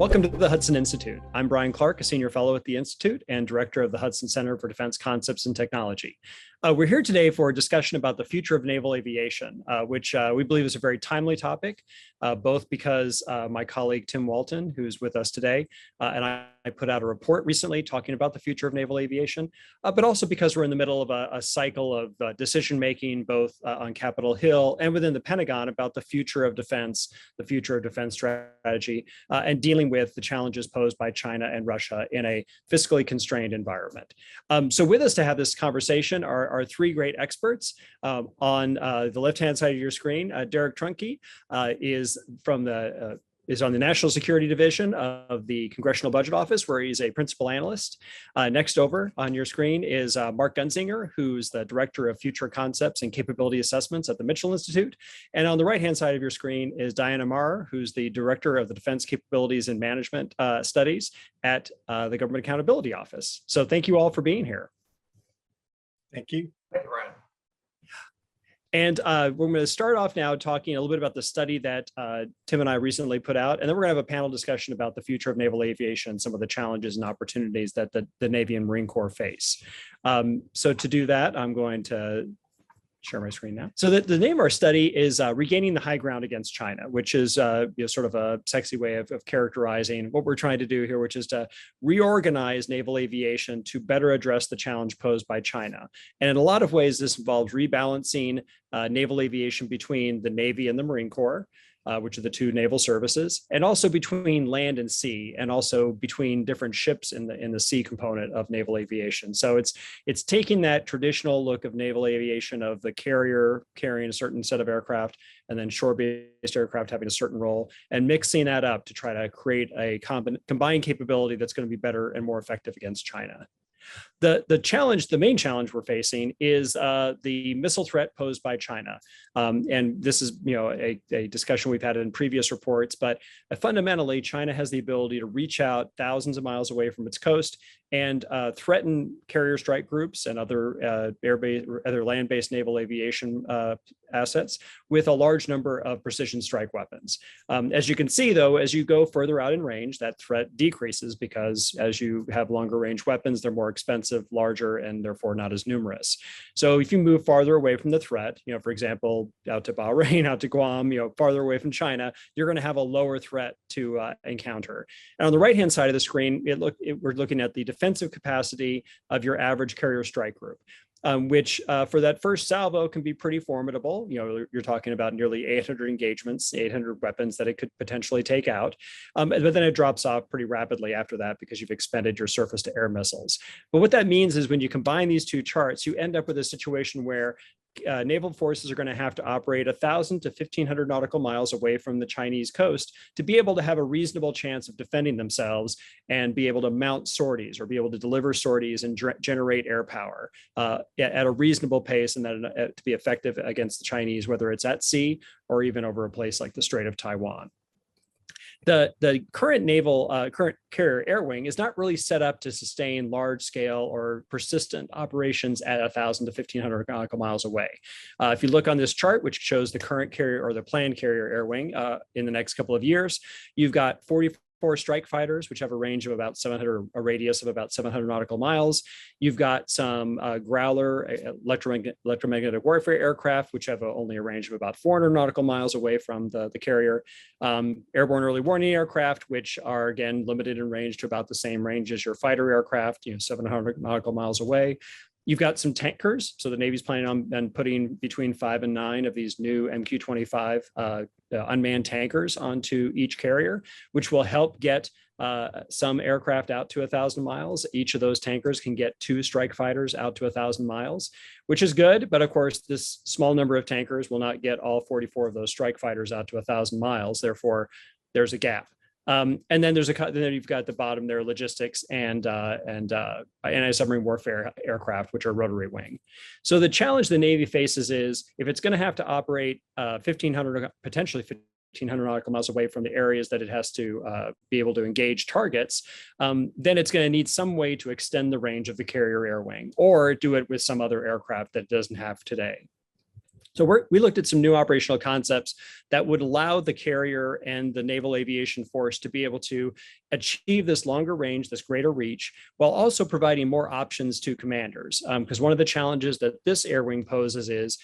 Welcome to the Hudson Institute. I'm Bryan Clark, a senior fellow at the Institute and director of the Hudson Center for Defense Concepts and Technology. We're here today for a discussion about the future of naval aviation, which we believe is a very timely topic, both because my colleague Tim Walton, who's with us today, and I put out a report recently talking about the future of naval aviation, but also because we're in the middle of a cycle of decision-making, both on Capitol Hill and within the Pentagon about the future of defense strategy, and dealing with the challenges posed by China and Russia in a fiscally constrained environment. So with us to have this conversation are three great experts. On the left-hand side of your screen, Derek Trunkey is on the National Security Division of the Congressional Budget Office, where he's a principal analyst. Next over on your screen is Mark Gunzinger, who's the Director of Future Concepts and Capability Assessments at the Mitchell Institute. And on the right-hand side of your screen is Diana Maurer, who's the Director of the Defense Capabilities and Management Studies at the Government Accountability Office. So thank you all for being here. Thank you. Thank you, Ryan. And we're going to start off now talking a little bit about the study that Tim and I recently put out, and then we're going to have a panel discussion about the future of naval aviation, some of the challenges and opportunities that the Navy and Marine Corps face. So to do that, I'm going to share my screen now. So the name of our study is Regaining the High Ground Against China, which is sort of a sexy way of characterizing what we're trying to do here, which is to reorganize naval aviation to better address the challenge posed by China. And in a lot of ways, this involves rebalancing naval aviation between the Navy and the Marine Corps, which are the two naval services, and also between land and sea, and also between different ships in the sea component of naval aviation. So it's taking that traditional look of naval aviation of the carrier carrying a certain set of aircraft and then shore-based aircraft having a certain role, and mixing that up to try to create a combined capability that's going to be better and more effective against China. The main challenge we're facing is the missile threat posed by China. And this is a discussion we've had in previous reports, but fundamentally, China has the ability to reach out thousands of miles away from its coast and threaten carrier strike groups and other land-based naval aviation assets with a large number of precision strike weapons. As you can see, though, as you go further out in range, that threat decreases because as you have longer range weapons, they're more expensive, larger, and therefore not as numerous. So if you move farther away from the threat, for example, out to Bahrain, out to Guam, farther away from China, you're going to have a lower threat to encounter. And on the right-hand side of the screen, we're looking at the defensive capacity of your average carrier strike group. Which for that first salvo can be pretty formidable. You're talking about nearly 800 engagements, 800 weapons that it could potentially take out. But then it drops off pretty rapidly after that because you've expended your surface to air missiles. But what that means is when you combine these two charts, you end up with a situation where naval forces are going to have to operate 1,000 to 1,500 nautical miles away from the Chinese coast to be able to have a reasonable chance of defending themselves and be able to mount sorties or be able to deliver sorties and generate air power at a reasonable pace, and then to be effective against the Chinese, whether it's at sea or even over a place like the Strait of Taiwan. The current current carrier air wing is not really set up to sustain large scale or persistent operations at 1,000 to 1,500 nautical miles away. If you look on this chart, which shows the current carrier or the planned carrier air wing in the next couple of years, you've got 44 strike fighters, which have a range of about 700, a radius of about 700 nautical miles. You've got some Growler electromagnetic warfare aircraft, which have only a range of about 400 nautical miles away from the carrier. Airborne early warning aircraft, which are again limited in range to about the same range as your fighter aircraft, 700 nautical miles away. You've got some tankers. So the Navy's planning on putting between 5 and 9 of these new MQ-25 unmanned tankers onto each carrier, which will help get some aircraft out to 1,000 miles. Each of those tankers can get 2 strike fighters out to 1,000 miles, which is good. But of course, this small number of tankers will not get all 44 of those strike fighters out to 1,000 miles. Therefore, there's a gap. And then then you've got the bottom there, logistics and anti-submarine warfare aircraft, which are rotary wing. So the challenge the Navy faces is if it's going to have to operate 1,500, potentially 1,500 nautical miles away from the areas that it has to be able to engage targets, then it's going to need some way to extend the range of the carrier air wing or do it with some other aircraft that it doesn't have today. So we looked at some new operational concepts that would allow the carrier and the naval aviation force to be able to achieve this longer range, this greater reach, while also providing more options to commanders. Because one of the challenges that this air wing poses is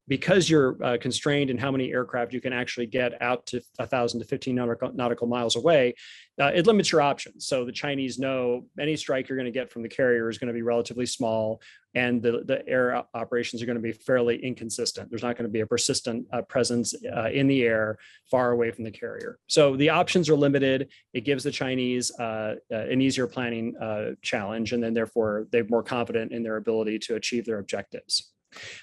because you're constrained in how many aircraft you can actually get out to 1,000 to 15 nautical miles away, it limits your options. So the Chinese know any strike you're going to get from the carrier is going to be relatively small, and the air operations are going to be fairly inconsistent. There's not going to be a persistent presence in the air far away from the carrier. So the options are limited. It gives the Chinese an easier planning challenge, and then therefore they're more confident in their ability to achieve their objectives.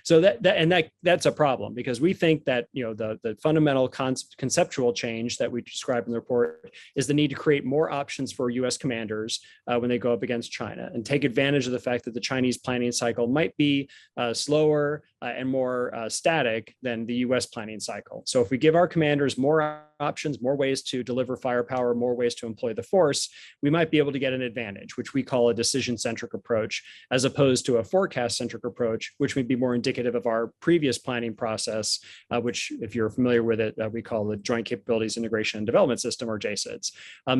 So that's a problem, because we think that the fundamental conceptual change that we described in the report is the need to create more options for U.S. commanders when they go up against China, and take advantage of the fact that the Chinese planning cycle might be slower and more static than the U.S. planning cycle. So if we give our commanders more options, more ways to deliver firepower, more ways to employ the force, we might be able to get an advantage, which we call a decision-centric approach, as opposed to a forecast-centric approach, which would be more indicative of our previous planning process, which, if you're familiar with it, we call the Joint Capabilities Integration and Development System, or JCIDS.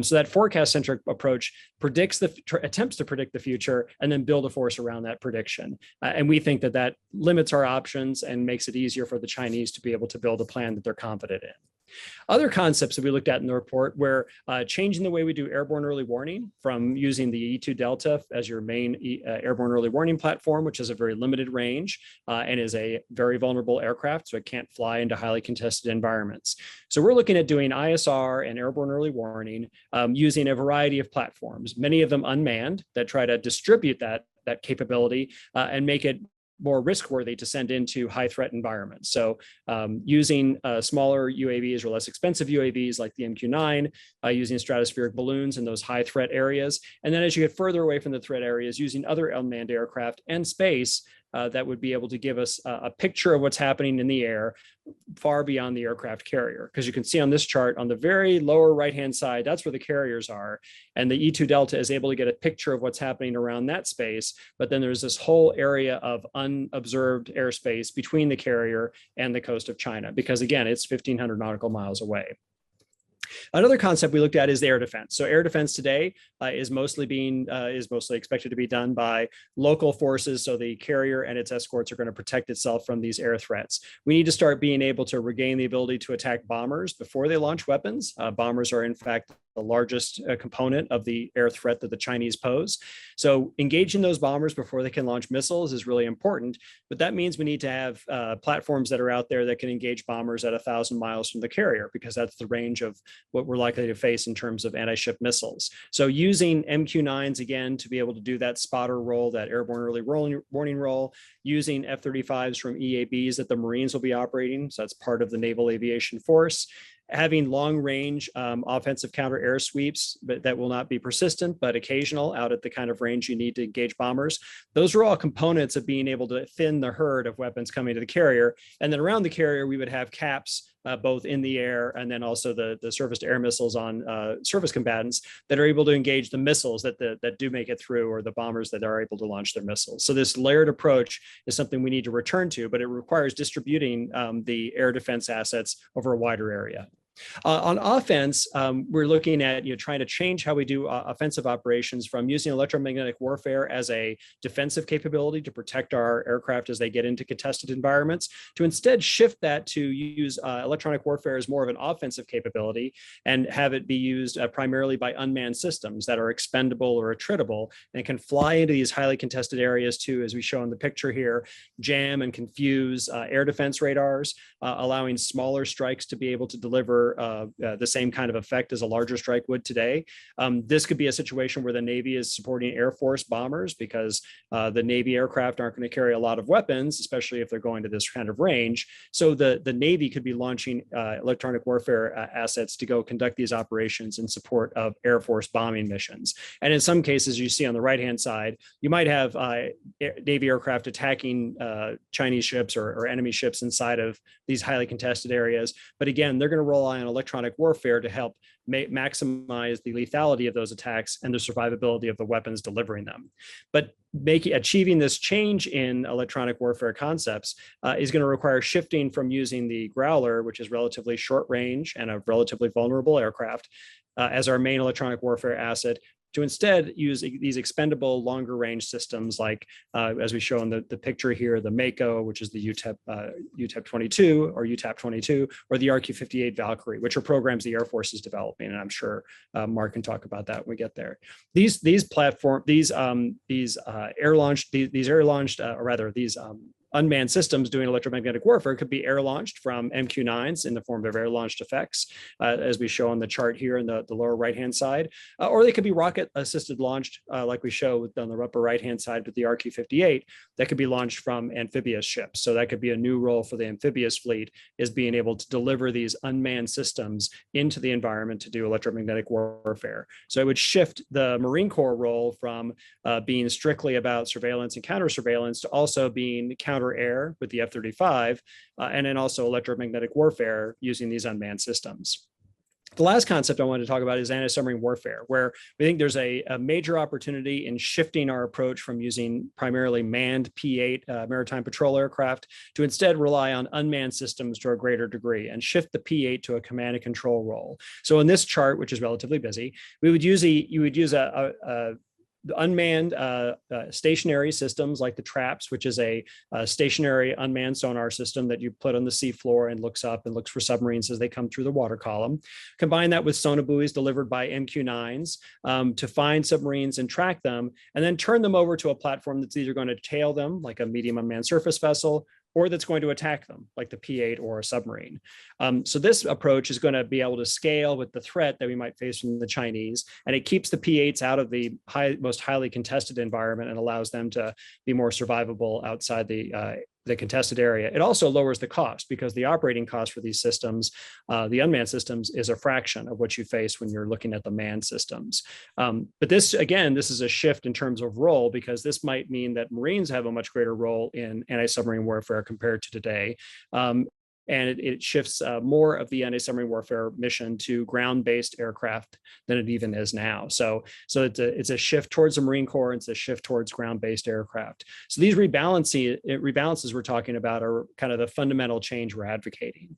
So that forecast-centric approach attempts to predict the future and then build a force around that prediction. And we think that limits our options and makes it easier for the Chinese to be able to build a plan that they're confident in. Other concepts that we looked at in the report were changing the way we do airborne early warning, from using the E-2 Delta as your main airborne early warning platform, which has a very limited range and is a very vulnerable aircraft, so it can't fly into highly contested environments. So we're looking at doing ISR and airborne early warning using a variety of platforms, many of them unmanned, that try to distribute that capability and make it more risk-worthy to send into high-threat environments. So using smaller UAVs or less expensive UAVs like the MQ-9, using stratospheric balloons in those high-threat areas. And then as you get further away from the threat areas, using other unmanned aircraft and space that would be able to give us a picture of what's happening in the air far beyond the aircraft carrier. Because you can see on this chart, on the very lower right-hand side, that's where the carriers are. And the E-2 Delta is able to get a picture of what's happening around that space. But then there's this whole area of unobserved airspace between the carrier and the coast of China, because again, it's 1,500 nautical miles away. Another concept we looked at is air defense. So air defense today is mostly expected to be done by local forces. So the carrier and its escorts are going to protect itself from these air threats. We need to start being able to regain the ability to attack bombers before they launch weapons. Bombers are in fact the largest component of the air threat that the Chinese pose. So engaging those bombers before they can launch missiles is really important, but that means we need to have platforms that are out there that can engage bombers at 1,000 miles from the carrier, because that's the range of what we're likely to face in terms of anti-ship missiles. So using MQ-9s again to be able to do that spotter role, that airborne early warning role, using F-35s from EABs that the Marines will be operating, so that's part of the Naval Aviation Force, having long-range offensive counter-air sweeps that will not be persistent, but occasional out at the kind of range you need to engage bombers. Those are all components of being able to thin the herd of weapons coming to the carrier. And then around the carrier, we would have caps both in the air and then also the surface-to-air missiles on surface combatants that are able to engage the missiles that do make it through, or the bombers that are able to launch their missiles. So this layered approach is something we need to return to, but it requires distributing the air defense assets over a wider area. On offense, we're looking at trying to change how we do offensive operations, from using electromagnetic warfare as a defensive capability to protect our aircraft as they get into contested environments, to instead shift that to use electronic warfare as more of an offensive capability and have it be used primarily by unmanned systems that are expendable or attritable and can fly into these highly contested areas too, as we show in the picture here, jam and confuse air defense radars, allowing smaller strikes to be able to deliver the same kind of effect as a larger strike would today. This could be a situation where the Navy is supporting Air Force bombers, because the Navy aircraft aren't going to carry a lot of weapons, especially if they're going to this kind of range. So the Navy could be launching electronic warfare assets to go conduct these operations in support of Air Force bombing missions. And in some cases, you see on the right-hand side, you might have Navy aircraft attacking Chinese ships or enemy ships inside of these highly contested areas. But again, they're going to rely on electronic warfare to help maximize the lethality of those attacks and the survivability of the weapons delivering them. But achieving this change in electronic warfare concepts is going to require shifting from using the Growler, which is relatively short range and a relatively vulnerable aircraft, as our main electronic warfare asset, to instead use these expendable longer range systems like, as we show in the picture here, the Mako, which is the UTEP 22 or UTAP 22, or the RQ-58 Valkyrie, which are programs the Air Force is developing. And I'm sure Mark can talk about that when we get there. These unmanned systems doing electromagnetic warfare could be air launched from MQ-9s in the form of air launched effects, as we show on the chart here in the lower right-hand side, or they could be rocket assisted launched, like we show on the upper right-hand side with the RQ-58, that could be launched from amphibious ships. So that could be a new role for the amphibious fleet, is being able to deliver these unmanned systems into the environment to do electromagnetic warfare. So it would shift the Marine Corps role from being strictly about surveillance and counter surveillance to also being counter air with the F-35, and then also electromagnetic warfare using these unmanned systems. The last concept I wanted to talk about is anti-submarine warfare, where we think there's a major opportunity in shifting our approach from using primarily manned P-8 maritime patrol aircraft to instead rely on unmanned systems to a greater degree and shift the P-8 to a command and control role. So in this chart, which is relatively busy, you would use the unmanned stationary systems like the TRAPS, which is a stationary unmanned sonar system that you put on the seafloor and looks up and looks for submarines as they come through the water column. Combine that with sonobuoys delivered by MQ-9s to find submarines and track them, and then turn them over to a platform that's either going to tail them, like a medium unmanned surface vessel, or that's going to attack them, like the P-8 or a submarine. So this approach is going to be able to scale with the threat that we might face from the Chinese, and it keeps the P-8s out of the most highly contested environment and allows them to be more survivable outside the contested area. It also lowers the cost because the operating cost for these systems, the unmanned systems, is a fraction of what you face when you're looking at the manned systems. But this is a shift in terms of role, because this might mean that Marines have a much greater role in anti-submarine warfare compared to today. And it shifts more of the anti-submarine warfare mission to ground-based aircraft than it even is now. So it's a shift towards the Marine Corps. It's a shift towards ground-based aircraft. So these rebalances we're talking about are kind of the fundamental change we're advocating.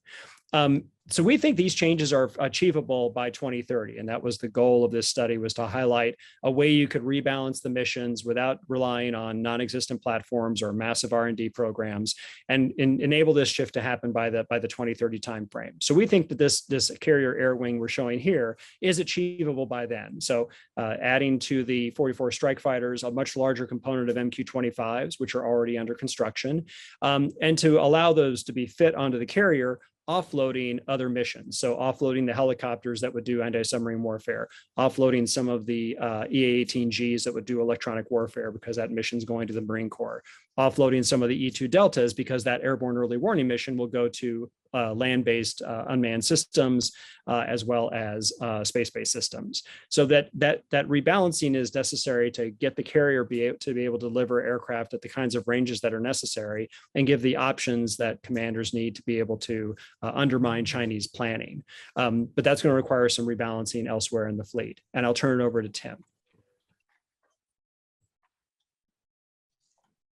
So we think these changes are achievable by 2030, and that was the goal of this study, was to highlight a way you could rebalance the missions without relying on non-existent platforms or massive R&D programs, and enable this shift to happen by the 2030 timeframe. So we think that this carrier air wing we're showing here is achievable by then. So adding to the 44 strike fighters a much larger component of MQ-25s, which are already under construction, and to allow those to be fit onto the carrier, offloading other missions. So offloading the helicopters that would do anti-submarine warfare, offloading some of the EA-18Gs that would do electronic warfare because that mission's going to the Marine Corps, offloading some of the E-2 Deltas because that airborne early warning mission will go to land-based unmanned systems as well as space-based systems. So that rebalancing is necessary to get the carrier to be able to deliver aircraft at the kinds of ranges that are necessary and give the options that commanders need to be able to undermine Chinese planning. But that's going to require some rebalancing elsewhere in the fleet. And I'll turn it over to Tim.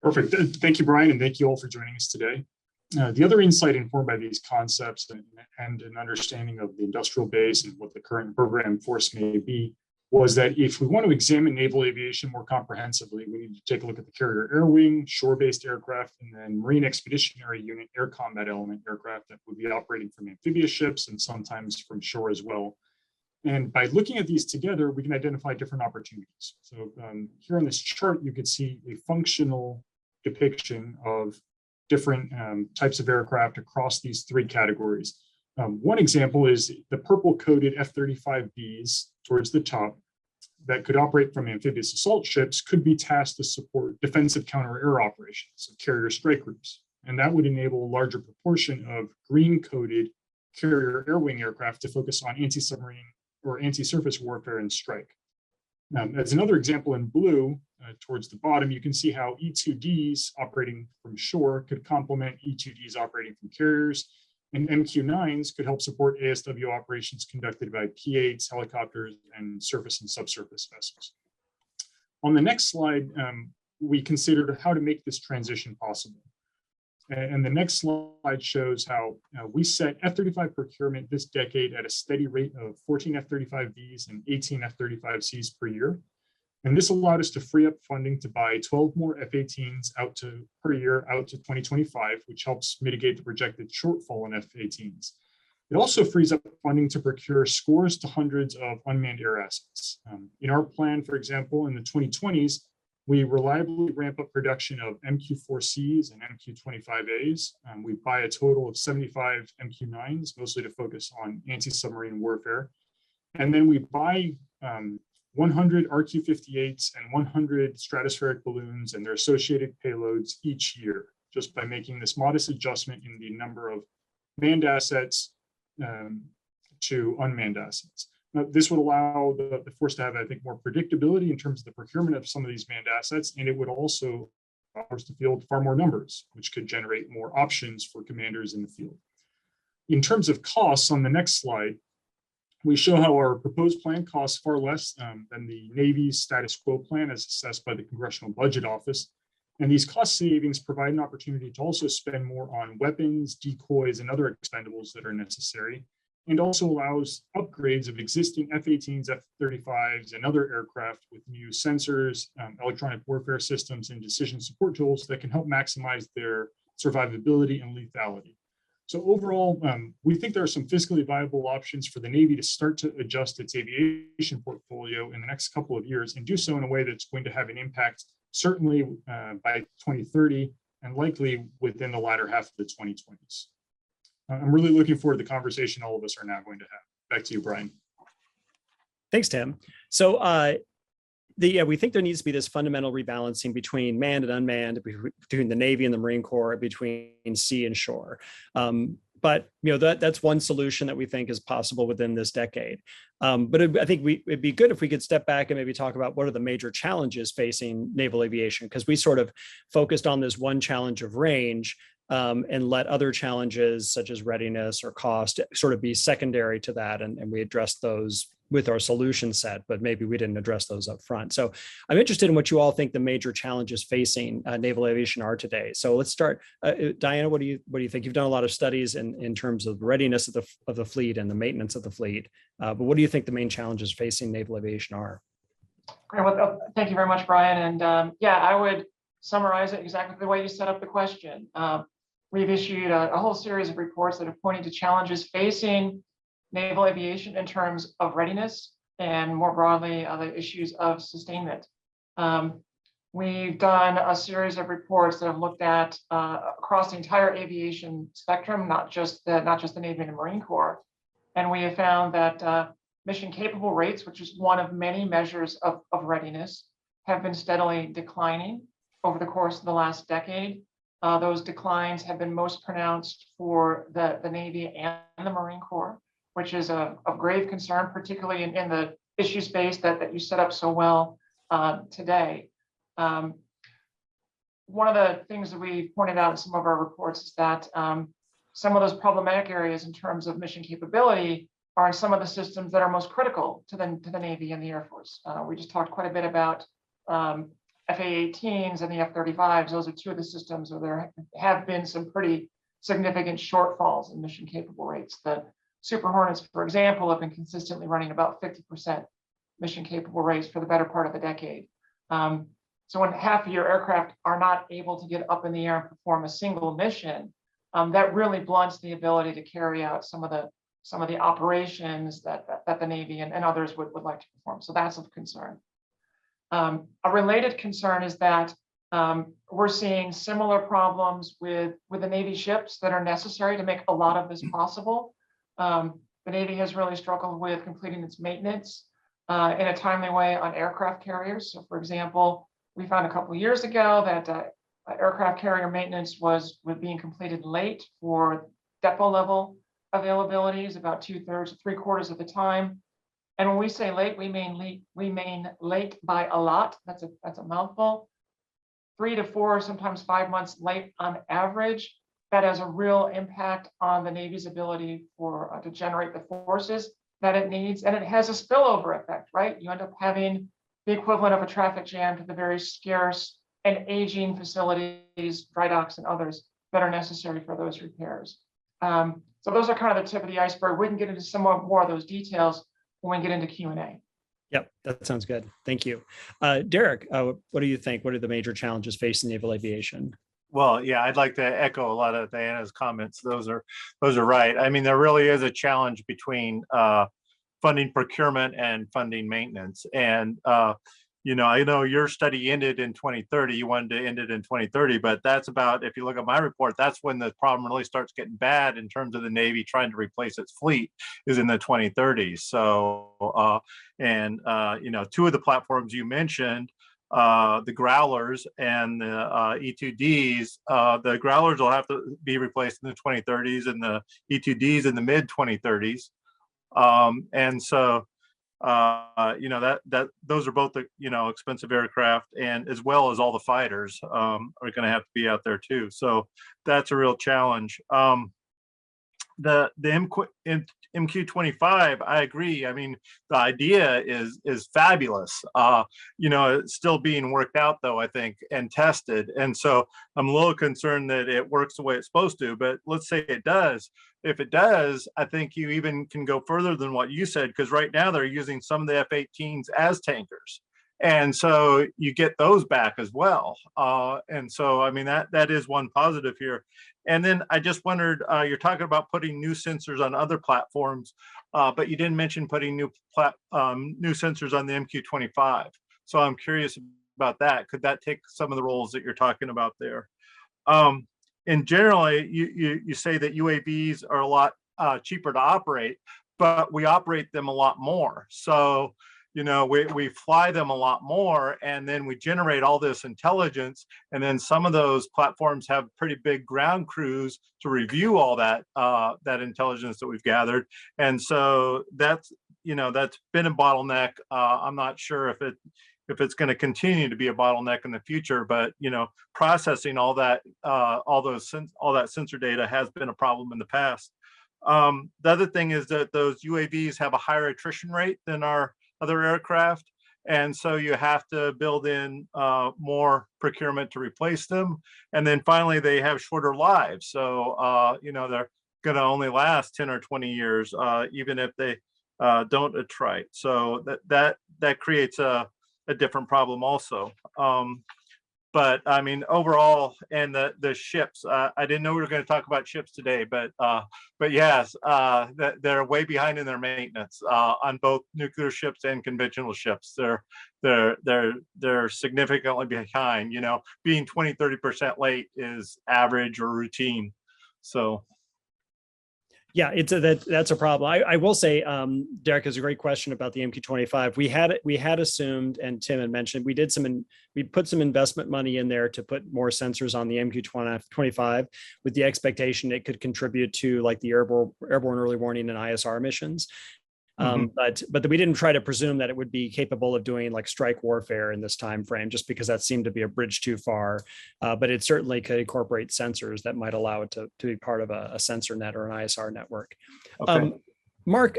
Perfect. Thank you, Brian, and thank you all for joining us today. The other insight informed by these concepts and an understanding of the industrial base and what the current program force may be was that if we want to examine naval aviation more comprehensively, we need to take a look at the carrier air wing, shore-based aircraft, and then Marine Expeditionary Unit air combat element aircraft that would be operating from amphibious ships and sometimes from shore as well. And by looking at these together, we can identify different opportunities. So here on this chart, you can see a functional depiction of different types of aircraft across these three categories. One example is the purple-coated F-35Bs towards the top that could operate from amphibious assault ships could be tasked to support defensive counter-air operations, so carrier strike groups. And that would enable a larger proportion of green-coated carrier air wing aircraft to focus on anti-submarine or anti-surface warfare and strike. As another example in blue, towards the bottom, you can see how E-2Ds operating from shore could complement E-2Ds operating from carriers. And MQ-9s could help support ASW operations conducted by P-8s, helicopters, and surface and subsurface vessels. On the next slide, we considered how to make this transition possible. And the next slide shows how we set F-35 procurement this decade at a steady rate of 14 F-35Bs and 18 F-35Cs per year. And this allowed us to free up funding to buy 12 more F-18s per year out to 2025, which helps mitigate the projected shortfall in F-18s. It also frees up funding to procure scores to hundreds of unmanned air assets. In our plan, for example, in the 2020s, we reliably ramp up production of MQ-4Cs and MQ-25As. We buy a total of 75 MQ-9s, mostly to focus on anti-submarine warfare. And then we buy 100 RQ-58s and 100 stratospheric balloons and their associated payloads each year, just by making this modest adjustment in the number of manned assets to unmanned assets. Now, this would allow the force to have, I think, more predictability in terms of the procurement of some of these manned assets, and it would also allow us to field far more numbers, which could generate more options for commanders in the field. In terms of costs, on the next slide, we show how our proposed plan costs far less than the Navy's status quo plan as assessed by the Congressional Budget Office. And these cost savings provide an opportunity to also spend more on weapons, decoys, and other expendables that are necessary, and also allows upgrades of existing F-18s, F-35s, and other aircraft with new sensors, electronic warfare systems, and decision support tools that can help maximize their survivability and lethality. So overall, we think there are some fiscally viable options for the Navy to start to adjust its aviation portfolio in the next couple of years and do so in a way that's going to have an impact certainly by 2030 and likely within the latter half of the 2020s. I'm really looking forward to the conversation all of us are now going to have. Back to you, Bryan. Thanks, Tim. So we think there needs to be this fundamental rebalancing between manned and unmanned, between the Navy and the Marine Corps, between sea and shore. But that's one solution that we think is possible within this decade. But I think it'd be good if we could step back and maybe talk about what are the major challenges facing naval aviation, because we sort of focused on this one challenge of range and let other challenges such as readiness or cost sort of be secondary to that. And we addressed those with our solution set, but maybe we didn't address those up front. So I'm interested in what you all think the major challenges facing naval aviation are today. So let's start. Diana, what do you think? You've done a lot of studies in terms of readiness of the fleet and the maintenance of the fleet. But what do you think the main challenges facing naval aviation are? Great. Well, thank you very much, Bryan. And yeah, I would summarize it exactly the way you set up the question. We've issued a whole series of reports that have pointed to challenges facing naval aviation in terms of readiness and more broadly the issues of sustainment. We've done a series of reports that have looked at across the entire aviation spectrum, not just the Navy and the Marine Corps, and we have found that mission capable rates, which is one of many measures of readiness, have been steadily declining over the course of the last decade. Those declines have been most pronounced for the Navy and the Marine Corps, which is of grave concern, particularly in the issue space that you set up so well today. One of the things that we pointed out in some of our reports is that some of those problematic areas in terms of mission capability are in some of the systems that are most critical to the Navy and the Air Force. We just talked quite a bit about FA-18s and the F-35s. Those are two of the systems where there have been some pretty significant shortfalls in mission capable rates. The Super Hornets, for example, have been consistently running about 50% mission capable rates for the better part of the decade. So when half of your aircraft are not able to get up in the air and perform a single mission, that really blunts the ability to carry out some of the operations that the Navy and others would like to perform. So that's of concern. A related concern is that we're seeing similar problems with the Navy ships that are necessary to make a lot of this possible. The Navy has really struggled with completing its maintenance in a timely way on aircraft carriers. So, for example, we found a couple of years ago that aircraft carrier maintenance was being completed late for depot level availabilities, about 2/3 to 3/4 of the time. And when we say late, we mean late by a lot. That's a mouthful. 3 to 4, sometimes 5 months late on average. that has a real impact on the Navy's ability to generate the forces that it needs. And it has a spillover effect, right? You end up having the equivalent of a traffic jam to the very scarce and aging facilities, dry docks and others that are necessary for those repairs. So those are kind of the tip of the iceberg. We can get into some more of those details when we get into Q&A. Yep, that sounds good. Thank you. Derek, what do you think? What are the major challenges facing naval aviation? Well, yeah, I'd like to echo a lot of Diana's comments. Those are right. I mean, there really is a challenge between funding procurement and funding maintenance. And I know your study ended in 2030. You wanted to end it in 2030, but that's about, if you look at my report, that's when the problem really starts getting bad in terms of the Navy trying to replace its fleet is in the 2030s. So, two of the platforms you mentioned, the Growlers and the E-2Ds, the Growlers will have to be replaced in the 2030s and the E-2Ds in the mid 2030s. Those are both the expensive aircraft, and as well as all the fighters are going to have to be out there too. So that's a real challenge. The MQ-25, I agree. I mean, the idea is fabulous. It's still being worked out though, I think, and tested. And so I'm a little concerned that it works the way it's supposed to, but let's say it does. If it does, I think you even can go further than what you said, because right now they're using some of the F-18s as tankers. And so you get those back as well. And so, I mean, that is one positive here. And then I just wondered, you're talking about putting new sensors on other platforms, but you didn't mention putting new sensors on the MQ-25. So I'm curious about that. Could that take some of the roles that you're talking about there? And generally, you say that UAVs are a lot cheaper to operate, but we operate them a lot more. So, we fly them a lot more, and then we generate all this intelligence. And then some of those platforms have pretty big ground crews to review all that intelligence that we've gathered. And so that's been a bottleneck. I'm not sure if it's going to continue to be a bottleneck in the future, but processing all that sensor data has been a problem in the past. The other thing is that those UAVs have a higher attrition rate than our other aircraft, and so you have to build in more procurement to replace them. And then finally, they have shorter lives, so they're going to only last 10 or 20 years, even if they don't attrite. So that creates a different problem also. But I mean, overall, and the ships, I didn't know we were going to talk about ships today, but yes, they're way behind in their maintenance on both nuclear ships and conventional ships. They're significantly behind. Being 20-30% late is average or routine. So. Yeah, that's a problem. I will say, Derek, is a great question about the MQ-25. We had assumed, and Tim had mentioned, we put some investment money in there to put more sensors on the MQ-25 with the expectation it could contribute to like the airborne early warning and ISR missions. But we didn't try to presume that it would be capable of doing like strike warfare in this time frame, just because that seemed to be a bridge too far. But it certainly could incorporate sensors that might allow it to be part of a sensor net or an ISR network. Okay. Mark,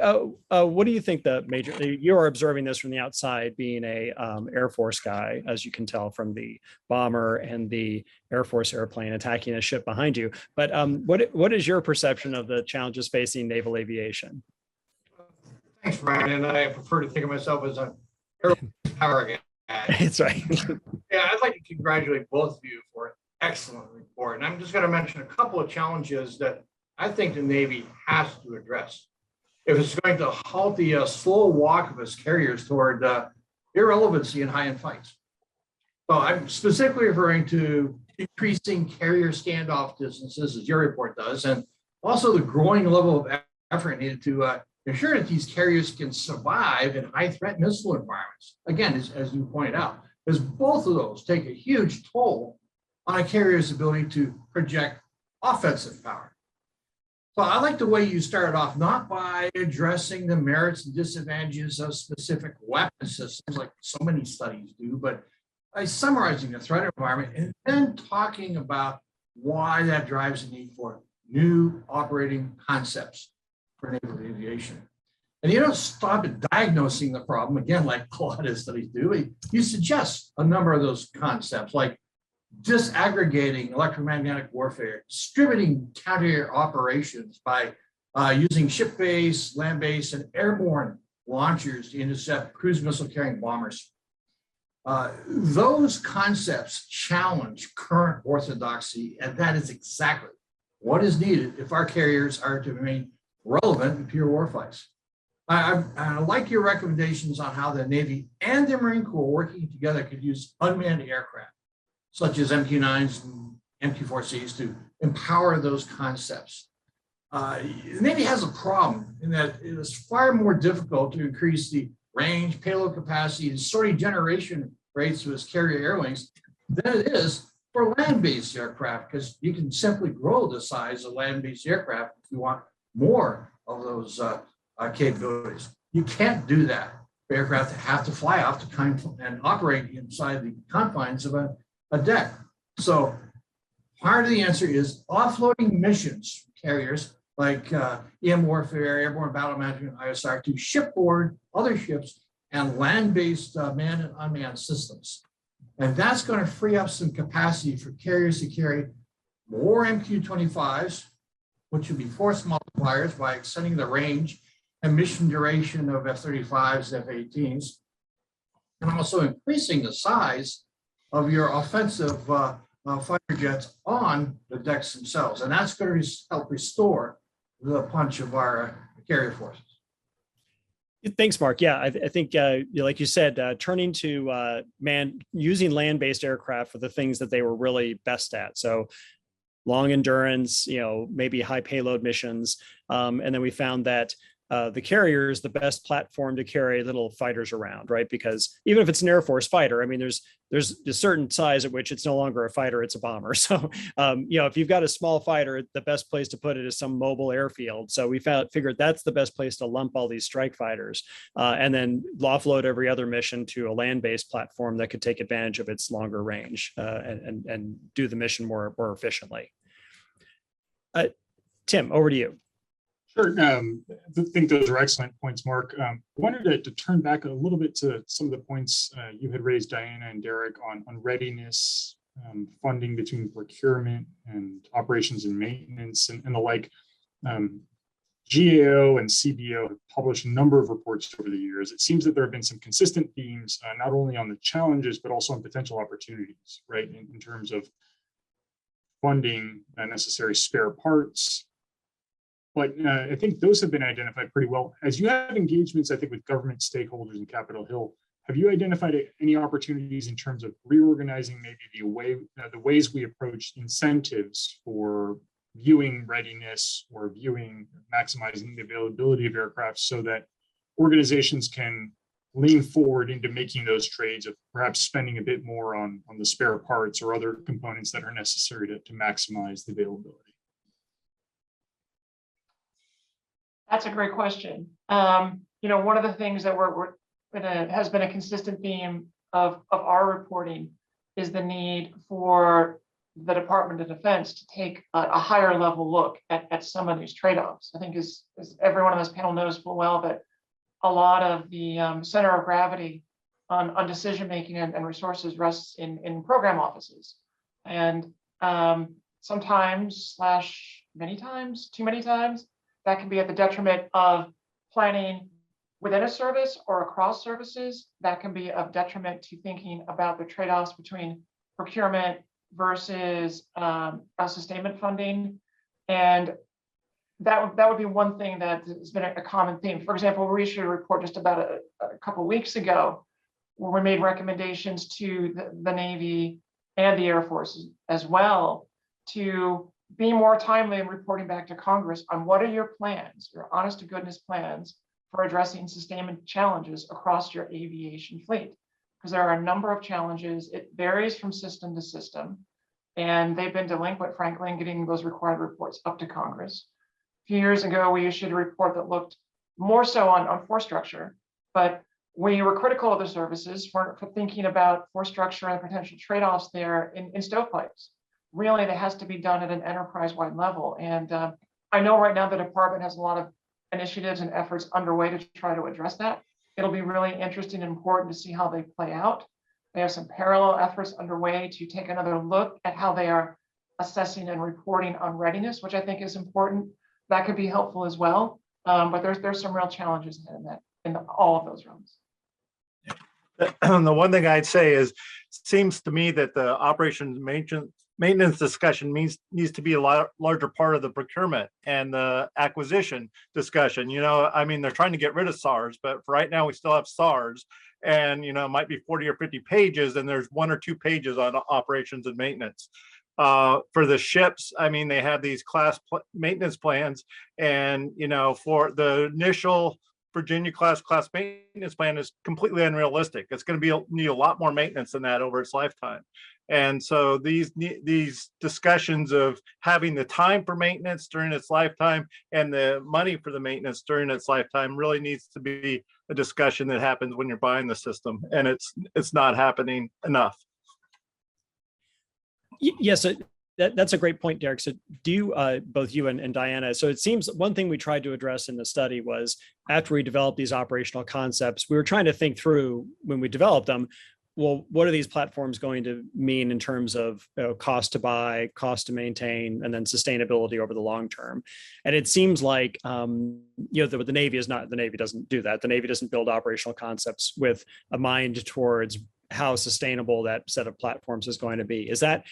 what do you think you're observing this from the outside, being a Air Force guy, as you can tell from the bomber and the Air Force airplane attacking a ship behind you. But what is your perception of the challenges facing naval aviation? Thanks, Bryan. And I prefer to think of myself as an Air Force power guy. That's right. Yeah, I'd like to congratulate both of you for an excellent report. And I'm just going to mention a couple of challenges that I think the Navy has to address if it's going to halt the slow walk of its carriers toward irrelevancy in high-end fights. So I'm specifically referring to increasing carrier standoff distances, as your report does, and also the growing level of effort needed to ensure that these carriers can survive in high-threat missile environments. Again, as you pointed out, because both of those take a huge toll on a carrier's ability to project offensive power. So I like the way you started off, not by addressing the merits and disadvantages of specific weapon systems, like so many studies do, but by summarizing the threat environment and then talking about why that drives the need for new operating concepts for naval aviation. And you don't stop at diagnosing the problem, again, like a lot of studies do. You suggest a number of those concepts, like disaggregating electromagnetic warfare, distributing counter operations by using ship-based, land-based, and airborne launchers to intercept cruise missile carrying bombers. Those concepts challenge current orthodoxy, and that is exactly what is needed if our carriers are to remain relevant in pure warfights. I like your recommendations on how the Navy and the Marine Corps working together could use unmanned aircraft, such as MQ-9s and MQ-4Cs, to empower those concepts. The Navy has a problem in that it is far more difficult to increase the range, payload capacity, and sortie generation rates of its carrier air wings than it is for land-based aircraft, because you can simply grow the size of land-based aircraft if you want more of those capabilities. You can't do that for aircraft that have to fly off to and operate inside the confines of a deck. So part of the answer is offloading missions carriers like EM warfare, airborne battle management, ISR, to shipboard other ships and land-based manned and unmanned systems. And that's going to free up some capacity for carriers to carry more MQ-25s, which would be force multipliers by extending the range and mission duration of F-35s, F-18s, and also increasing the size of your offensive fighter jets on the decks themselves. And that's going to help restore the punch of our carrier forces. Thanks, Mark. Yeah, I think, like you said, turning to using land-based aircraft for the things that they were really best at. So long endurance, maybe high payload missions. And then we found that the carrier is the best platform to carry little fighters around, right? Because even if it's an Air Force fighter, I mean, there's a certain size at which it's no longer a fighter, it's a bomber. So, if you've got a small fighter, the best place to put it is some mobile airfield. So we figured that's the best place to lump all these strike fighters, and then offload every other mission to a land-based platform that could take advantage of its longer range and do the mission more efficiently. Tim, over to you. Sure. I think those are excellent points, Mark. Wanted to turn back a little bit to some of the points you had raised, Diana and Derek, on readiness, funding between procurement and operations and maintenance and the like. GAO and CBO have published a number of reports over the years. It seems that there have been some consistent themes, not only on the challenges, but also on potential opportunities, right, in terms of funding necessary spare parts. But I think those have been identified pretty well. As you have engagements, I think, with government stakeholders in Capitol Hill, have you identified any opportunities in terms of reorganizing maybe the ways we approach incentives for viewing readiness or maximizing the availability of aircraft so that organizations can lean forward into making those trades of perhaps spending a bit more on the spare parts or other components that are necessary to maximize the availability? That's a great question. One of the things that has been a consistent theme of our reporting is the need for the Department of Defense to take a higher level look at some of these trade-offs. I think as everyone on this panel knows full well that a lot of the center of gravity on decision-making and resources rests in program offices. And sometimes, many times, too many times, that can be at the detriment of planning within a service or across services. That can be of detriment to thinking about the trade-offs between procurement versus sustainment funding. And that would be one thing that has been a common theme. For example, we issued a report just about a couple of weeks ago where we made recommendations to the Navy and the Air Force as well to be more timely in reporting back to Congress on what are your plans, your honest to goodness plans for addressing sustainment challenges across your aviation fleet. Because there are a number of challenges. It varies from system to system. And they've been delinquent, frankly, in getting those required reports up to Congress. A few years ago, we issued a report that looked more so on force structure, but we were critical of the services for thinking about force structure and potential trade-offs there in stovepipes. really that has to be done at an enterprise-wide level. And I know right now the department has a lot of initiatives and efforts underway to try to address that. It'll be really interesting and important to see how they play out. They have some parallel efforts underway to take another look at how they are assessing and reporting on readiness, which I think is important. That could be helpful as well. But there's some real challenges in all of those realms. The one thing I'd say is, seems to me that the operations maintenance discussion needs to be a larger part of the procurement and the acquisition discussion. You know, I mean, they're trying to get rid of SARS, but for right now we still have SARS, and you know, it might be 40 or 50 pages, and there's 1 or 2 pages on operations and maintenance. For the ships, I mean, they have these maintenance plans, and you know, for the initial Virginia class maintenance plan is completely unrealistic. It's going to need a lot more maintenance than that over its lifetime. And so these discussions of having the time for maintenance during its lifetime and the money for the maintenance during its lifetime really needs to be a discussion that happens when you're buying the system, and it's not happening enough. Yes, that's a great point, Derek. So do you, both you and Diana, so it seems one thing we tried to address in the study was, after we developed these operational concepts, we were trying to think through, when we developed them, well, what are these platforms going to mean in terms of cost to buy, cost to maintain, and then sustainability over the long term? And it seems like, you know, the Navy doesn't do that. The Navy doesn't build operational concepts with a mind towards how sustainable that set of platforms is going to be. Is that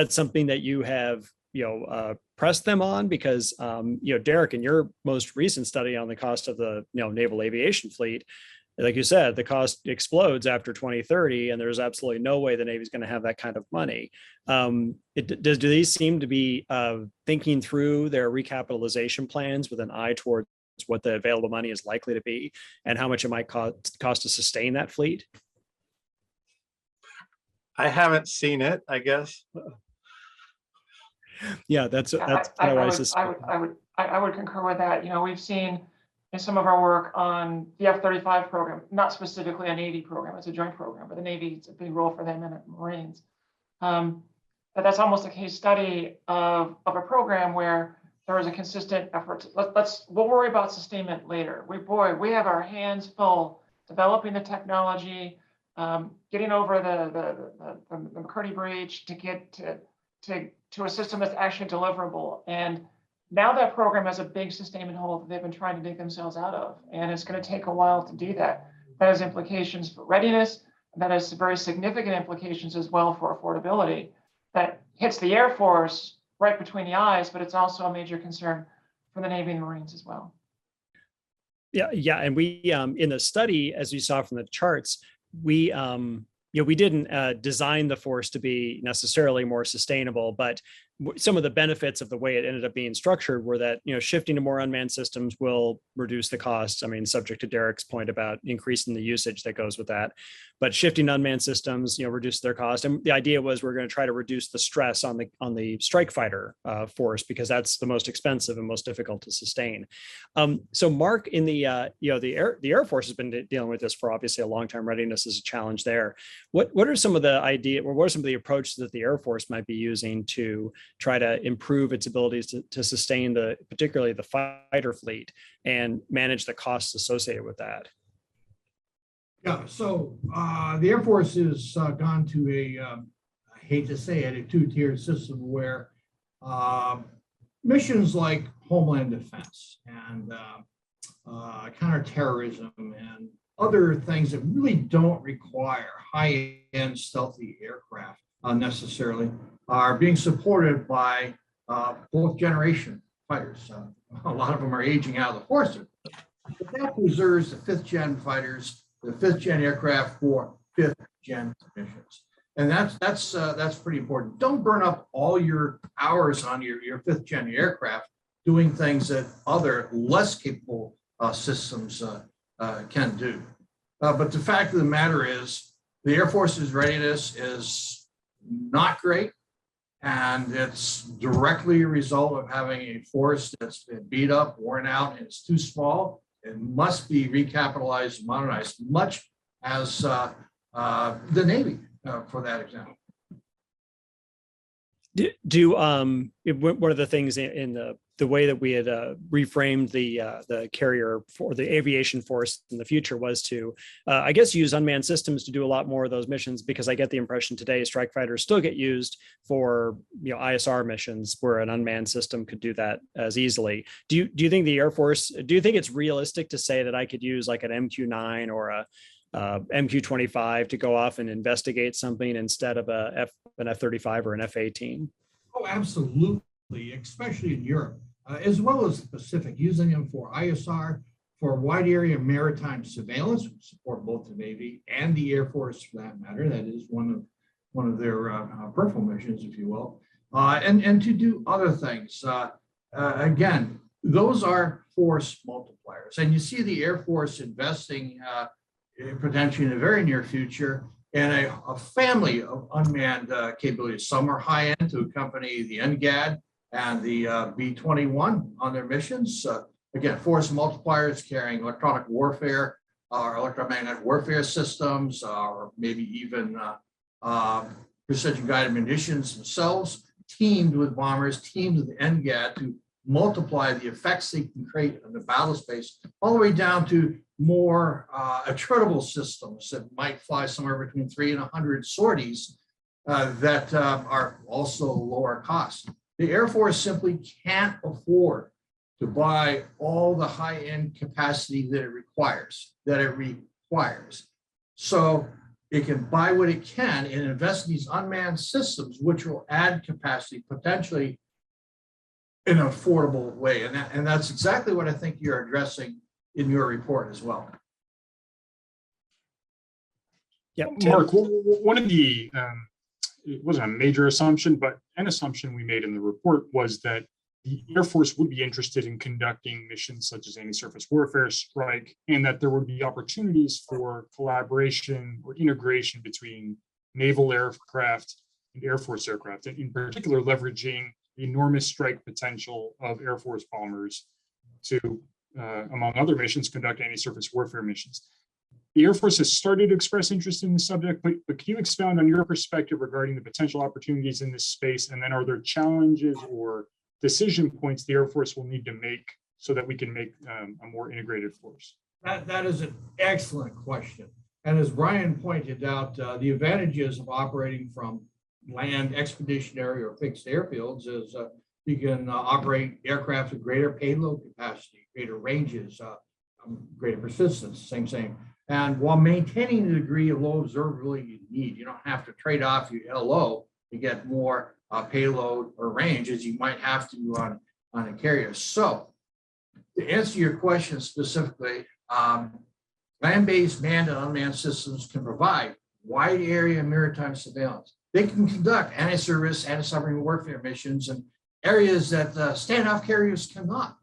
something that you have, you know, pressed them on? Because, you know, Derek, in your most recent study on the cost of the, you know, naval aviation fleet, like you said, the cost explodes after 2030, and there's absolutely no way the Navy's going to have that kind of money. Do these seem to be thinking through their recapitalization plans with an eye towards what the available money is likely to be and how much it might cost to sustain that fleet? I haven't seen it, I guess. Yeah, that's I would concur with that. You know, we've seen in some of our work on the F-35 program, not specifically a Navy program, it's a joint program, but the Navy, it's a big role for them and the Marines. But that's almost a case study of a program where there is a consistent effort. We'll worry about sustainment later. We have our hands full developing the technology, getting over the McCurdy breach to get to a system that's actually deliverable. And now that program has a big sustainment hole that they've been trying to dig themselves out of, and it's going to take a while to do that. That has implications for readiness. That has very significant implications as well for affordability. That hits the Air Force right between the eyes, but it's also a major concern for the Navy and Marines as well. Yeah, and we in the study, as you saw from the charts, we didn't design the force to be necessarily more sustainable, but some of the benefits of the way it ended up being structured were that, you know, shifting to more unmanned systems will reduce the costs. I mean, subject to Derek's point about increasing the usage that goes with that, but shifting to unmanned systems, you know, reduce their cost. And the idea was we're going to try to reduce the stress on the strike fighter force, because that's the most expensive and most difficult to sustain. So Mark, in the Air Force has been dealing with this for obviously a long time. Readiness is a challenge there. What are some of the what are some of the approaches that the Air Force might be using to try to improve its abilities to sustain particularly the fighter fleet and manage the costs associated with that? Yeah, so the Air Force has gone to I hate to say it, a two-tiered system where missions like Homeland Defense and counterterrorism and other things that really don't require high-end stealthy aircraft necessarily are being supported by fourth generation fighters. A lot of them are aging out of the force, but that preserves the fifth gen fighters, the fifth gen aircraft for fifth gen missions. And that's pretty important. Don't burn up all your hours on your fifth gen aircraft doing things that other less capable systems can do. But the fact of the matter is the Air Force's readiness is not great. And it's directly a result of having a force that's been beat up, worn out, and it's too small. It must be recapitalized, modernized, much as the Navy, for that example. One of the things in the way that we had reframed the carrier for the aviation force in the future was to, I guess, use unmanned systems to do a lot more of those missions, because I get the impression today strike fighters still get used for ISR missions where an unmanned system could do that as easily. Do you think the Air Force, do you think it's realistic to say that I could use like an MQ-9 or a MQ-25 to go off and investigate something instead of an F-35 or an F-18? Oh, absolutely, especially in Europe, as well as the Pacific, using them for ISR, for wide area maritime surveillance, which support both the Navy and the Air Force for that matter. That is one of their peripheral missions, if you will, and to do other things. Again, those are force multipliers, and you see the Air Force investing potentially in the very near future in a family of unmanned capabilities. Some are high-end to accompany the NGAD and the B-21 on their missions. Again, force multipliers carrying electronic warfare or electromagnetic warfare systems, or maybe even precision-guided munitions themselves, teamed with bombers, teamed with the NGAD to multiply the effects they can create in the battle space, all the way down to more attritable systems that might fly somewhere between 3 and 100 sorties that are also lower cost. The Air Force simply can't afford to buy all the high-end capacity that it requires. So it can buy what it can and invest in these unmanned systems, which will add capacity potentially in an affordable way. And that's exactly what I think you're addressing in your report as well. Yeah, Mark, one of the, it wasn't a major assumption, but an assumption we made in the report was that the Air Force would be interested in conducting missions such as anti-surface warfare, strike, and that there would be opportunities for collaboration or integration between naval aircraft and Air Force aircraft, and in particular leveraging the enormous strike potential of Air Force bombers to, among other missions, conduct anti-surface warfare missions. The Air Force has started to express interest in the subject, but can you expound on your perspective regarding the potential opportunities in this space? And then are there challenges or decision points the Air Force will need to make so that we can make a more integrated force? That is an excellent question. And as Bryan pointed out, the advantages of operating from land, expeditionary, or fixed airfields is you can operate aircraft with greater payload capacity, greater ranges, greater persistence, same. And while maintaining the degree of low observability you need, you don't have to trade off your LO to get more payload or range as you might have to on a carrier. So to answer your question specifically, land-based manned and unmanned systems can provide wide area maritime surveillance. They can conduct anti-surface, anti-submarine warfare missions in areas that standoff carriers cannot.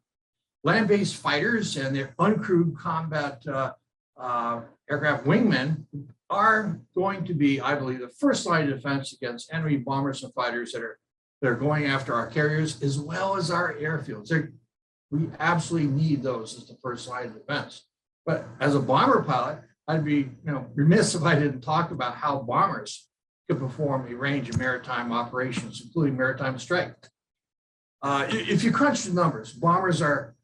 Land-based fighters and their uncrewed combat aircraft wingmen are going to be, I believe, the first line of defense against enemy bombers and fighters that are going after our carriers as well as our airfields. We absolutely need those as the first line of defense. But as a bomber pilot, I'd be remiss if I didn't talk about how bombers could perform a range of maritime operations, including maritime strike. If you crunch the numbers, bombers are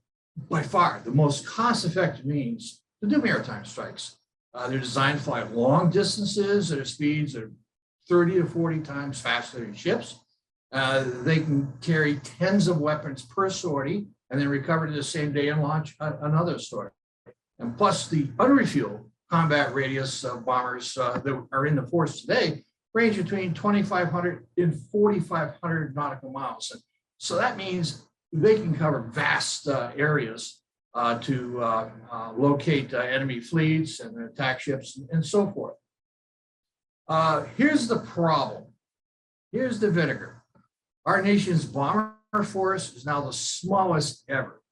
by far the most cost-effective means to do maritime strikes. They're designed to fly long distances at speeds that are 30 to 40 times faster than ships. They can carry tens of weapons per sortie and then recover the same day and launch another sortie. And plus the unrefueled combat radius of bombers that are in the force today range between 2,500 and 4,500 nautical miles. And so that means they can cover vast areas to locate enemy fleets and attack ships and so forth. Here's the problem. Here's the vinegar. Our nation's bomber force is now the smallest ever,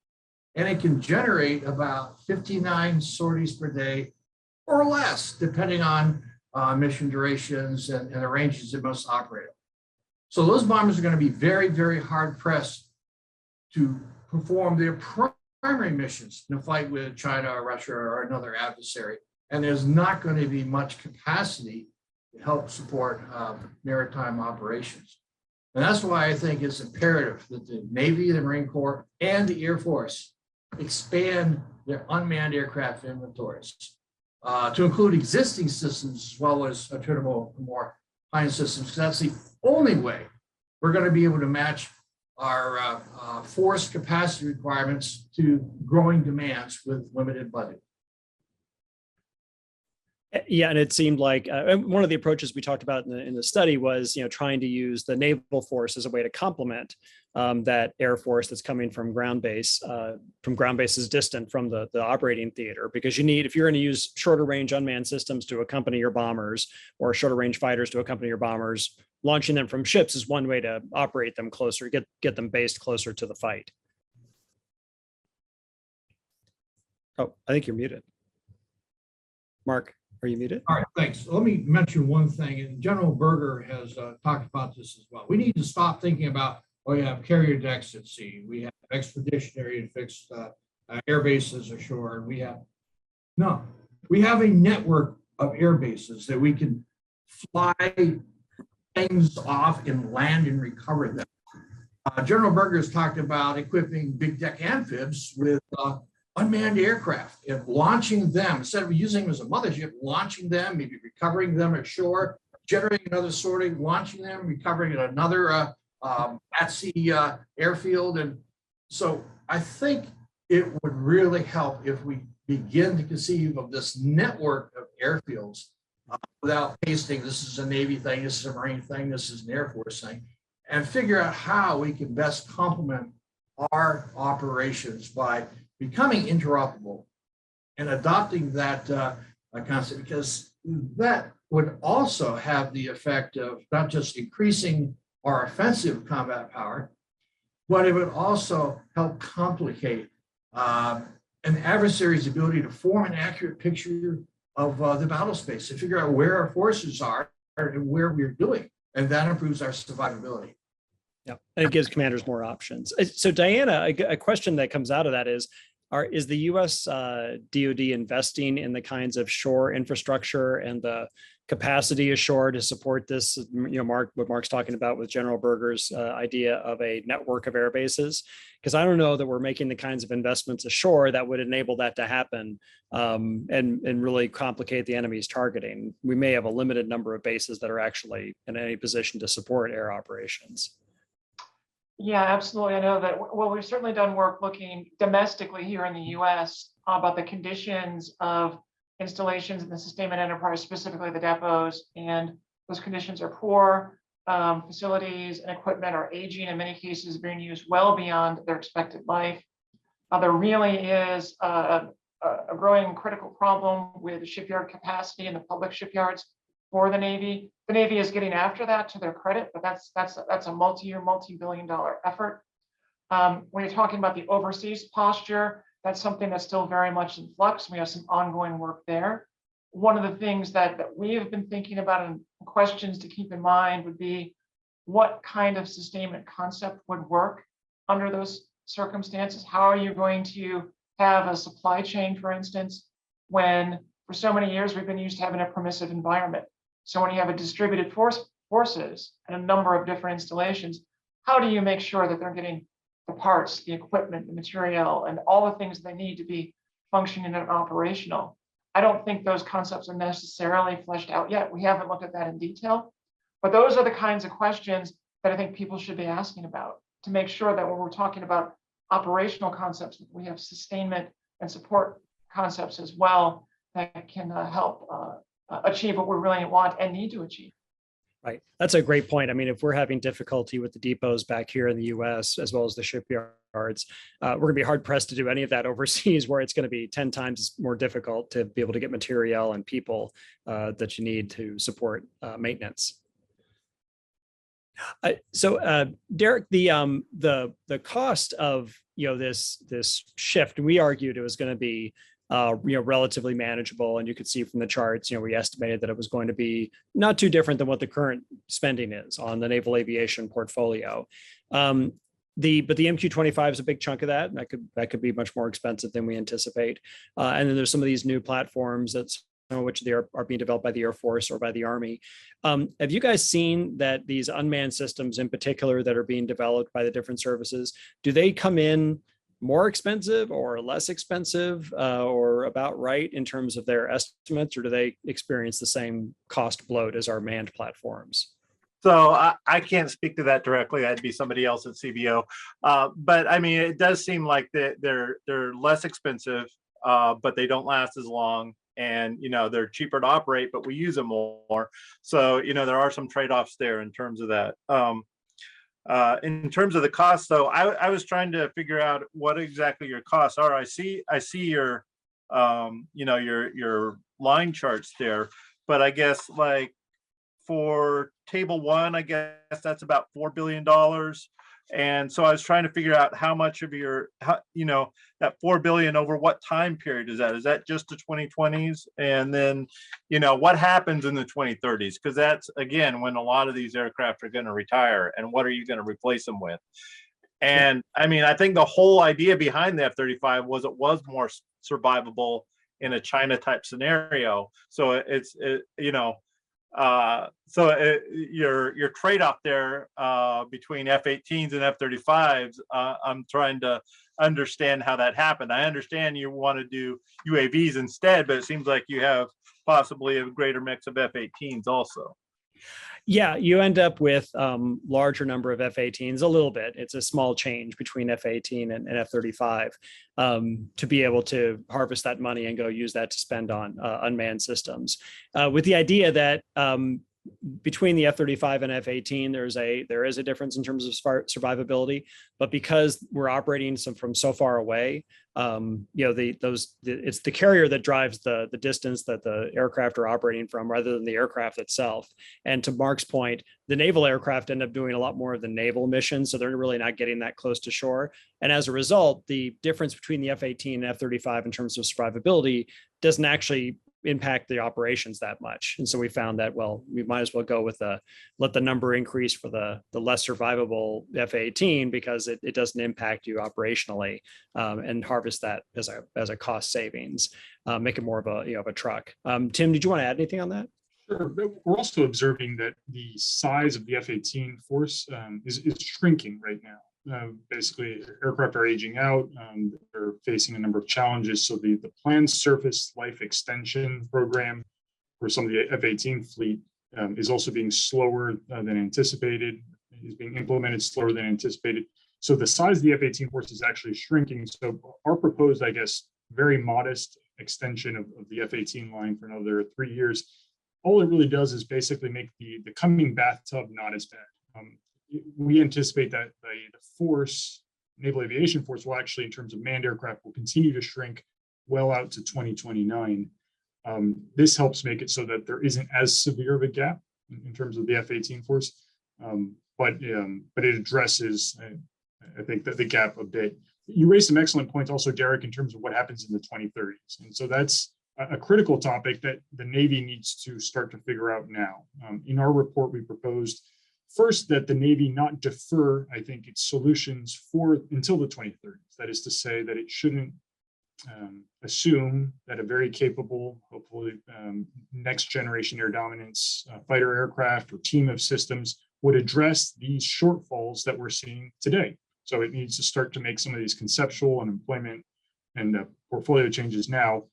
and it can generate about 59 sorties per day or less, depending on mission durations and the ranges it must operate. So those bombers are going to be very, very hard pressed to perform their primary missions in a fight with China or Russia or another adversary. And there's not going to be much capacity to help support maritime operations. And that's why I think it's imperative that the Navy, the Marine Corps, and the Air Force expand their unmanned aircraft inventories to include existing systems as well as attributable more high-end systems. That's the only way we're going to be able to match our force capacity requirements to growing demands with limited budget. Yeah, and it seemed like one of the approaches we talked about in the study was, trying to use the naval force as a way to complement that air force that's coming from ground bases distant from the operating theater, because if you're going to use shorter range unmanned systems to accompany your bombers, or shorter range fighters to accompany your bombers, launching them from ships is one way to operate them closer, get them based closer to the fight. Oh, I think you're muted. Mark, are you muted? All right, thanks. Let me mention one thing, and General Berger has talked about this as well. We need to stop thinking about, we have carrier decks at sea, we have expeditionary and fixed air bases ashore. We have a network of air bases that we can fly things off and land and recover them. General Berger has talked about equipping big deck amphibs with unmanned aircraft and launching them, instead of using them as a mothership, launching them, maybe recovering them ashore, generating another sorting, launching them, recovering at another at sea airfield. And so I think it would really help if we begin to conceive of this network of airfields without pasting, this is a Navy thing, this is a Marine thing, this is an Air Force thing, and figure out how we can best complement our operations by becoming interoperable and adopting that concept, because that would also have the effect of not just increasing our offensive combat power, but it would also help complicate an adversary's ability to form an accurate picture of the battle space, to figure out where our forces are and where we're doing, and that improves our survivability. Yeah, and it gives commanders more options. So Diana, a question that comes out of that is the U.S. DoD investing in the kinds of shore infrastructure and the capacity ashore to support this? Mark, what Mark's talking about with General Berger's idea of a network of air bases, because I don't know that we're making the kinds of investments ashore that would enable that to happen and really complicate the enemy's targeting. We may have a limited number of bases that are actually in any position to support air operations. Yeah, absolutely. I know that, well, we've certainly done work looking domestically here in the US about the conditions of installations in the sustainment enterprise, specifically the depots, and those conditions are poor. Facilities and equipment are aging, in many cases being used well beyond their expected life. There really is a growing critical problem with shipyard capacity in the public shipyards for the Navy. The Navy is getting after that, to their credit, but that's a multi-year, multi-billion-dollar effort. When you're talking about the overseas posture, that's something that's still very much in flux. We have some ongoing work there. One of the things that we have been thinking about and questions to keep in mind would be, what kind of sustainment concept would work under those circumstances? How are you going to have a supply chain, for instance, when for so many years we've been used to having a permissive environment? So when you have a distributed forces and a number of different installations, how do you make sure that they're getting the parts, the equipment, the material, and all the things they need to be functioning and operational? I don't think those concepts are necessarily fleshed out yet. We haven't looked at that in detail, but those are the kinds of questions that I think people should be asking about, to make sure that when we're talking about operational concepts, we have sustainment and support concepts as well that can help achieve what we really want and need to achieve. Right. That's a great point. I mean, if we're having difficulty with the depots back here in the US, as well as the shipyards, we're going to be hard pressed to do any of that overseas, where it's going to be 10 times more difficult to be able to get material and people that you need to support maintenance. So Derek, the cost of this shift, we argued it was going to be relatively manageable, and you could see from the charts, we estimated that it was going to be not too different than what the current spending is on the naval aviation portfolio. But the MQ-25 is a big chunk of that. That could be much more expensive than we anticipate. And then there's some of these new platforms that of which they are being developed by the Air Force or by the Army. Have you guys seen that these unmanned systems in particular that are being developed by the different services, do they come in more expensive or less expensive or about right in terms of their estimates, or do they experience the same cost bloat as our manned platforms? So I can't speak to that directly. That'd be somebody else at CBO. But I mean, it does seem like they're less expensive, but they don't last as long. And, they're cheaper to operate, but we use them more. So, there are some trade-offs there in terms of that. In terms of the cost, though, I was trying to figure out what exactly your costs are. I see your, your line charts there, but I guess like for table one, I guess that's about $4 billion. And so I was trying to figure out how much of that $4 billion over what time period is that? Is that just the 2020s? And then, what happens in the 2030s? Because that's, again, when a lot of these aircraft are going to retire, and what are you going to replace them with? And I mean, I think the whole idea behind the F-35 was it was more survivable in a China type scenario. So your trade-off there between F-18s and F-35s, I'm trying to understand how that happened. I understand you want to do UAVs instead, but it seems like you have possibly a greater mix of F-18s also. Yeah, you end up with larger number of F-18s a little bit. It's a small change between F-18 and F-35 to be able to harvest that money and go use that to spend on unmanned systems. With the idea that between the F-35 and F-18, there is a difference in terms of survivability, but because we're operating from so far away, it's the carrier that drives the distance that the aircraft are operating from rather than the aircraft itself. And to Mark's point, the naval aircraft end up doing a lot more of the naval missions, so they're really not getting that close to shore. And as a result, the difference between the F-18 and F-35 in terms of survivability doesn't actually impact the operations that much. And so we found that, well, we might as well go with let the number increase for the less survivable F-18 because it doesn't impact you operationally, and harvest that as a cost savings, make it more of a truck. Tim, did you want to add anything on that? Sure. We're also observing that the size of the F-18 force is shrinking right now. Basically, aircraft are aging out. They're facing a number of challenges. So the planned surface life extension program for some of the F-18 fleet is also being slower than anticipated, is being implemented slower than anticipated. So the size of the F-18 force is actually shrinking. So our proposed, I guess, very modest extension of the F-18 line for another 3 years, all it really does is basically make the coming bathtub not as bad. We anticipate that the force, naval aviation force, will actually, in terms of manned aircraft, will continue to shrink well out to 2029. This helps make it so that there isn't as severe of a gap in terms of the F-18 force, but it addresses, I think, that the gap a bit. You raised some excellent points also, Derek, in terms of what happens in the 2030s. And so that's a critical topic that the Navy needs to start to figure out now. In our report, we proposed first that the Navy not defer, I think, its solutions until the 2030s. That is to say that it shouldn't assume that a very capable, hopefully next generation air dominance fighter aircraft or team of systems would address these shortfalls that we're seeing today. So it needs to start to make some of these conceptual and employment and portfolio changes now.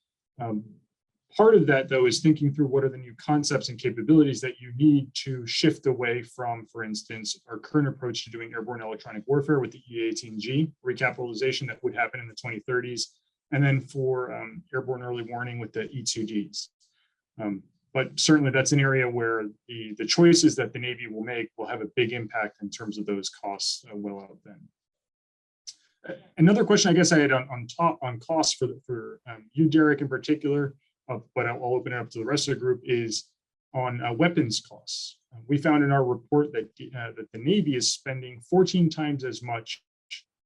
Part of that, though, is thinking through what are the new concepts and capabilities that you need to shift away from, for instance, our current approach to doing airborne electronic warfare with the E-18G recapitalization that would happen in the 2030s, and then for airborne early warning with the E-2Ds. But certainly that's an area where the choices that the Navy will make will have a big impact in terms of those costs well out then. Another question I guess I had on costs for you, Derek, in particular, but I'll open it up to the rest of the group, is on weapons costs. We found in our report that the Navy is spending 14 times as much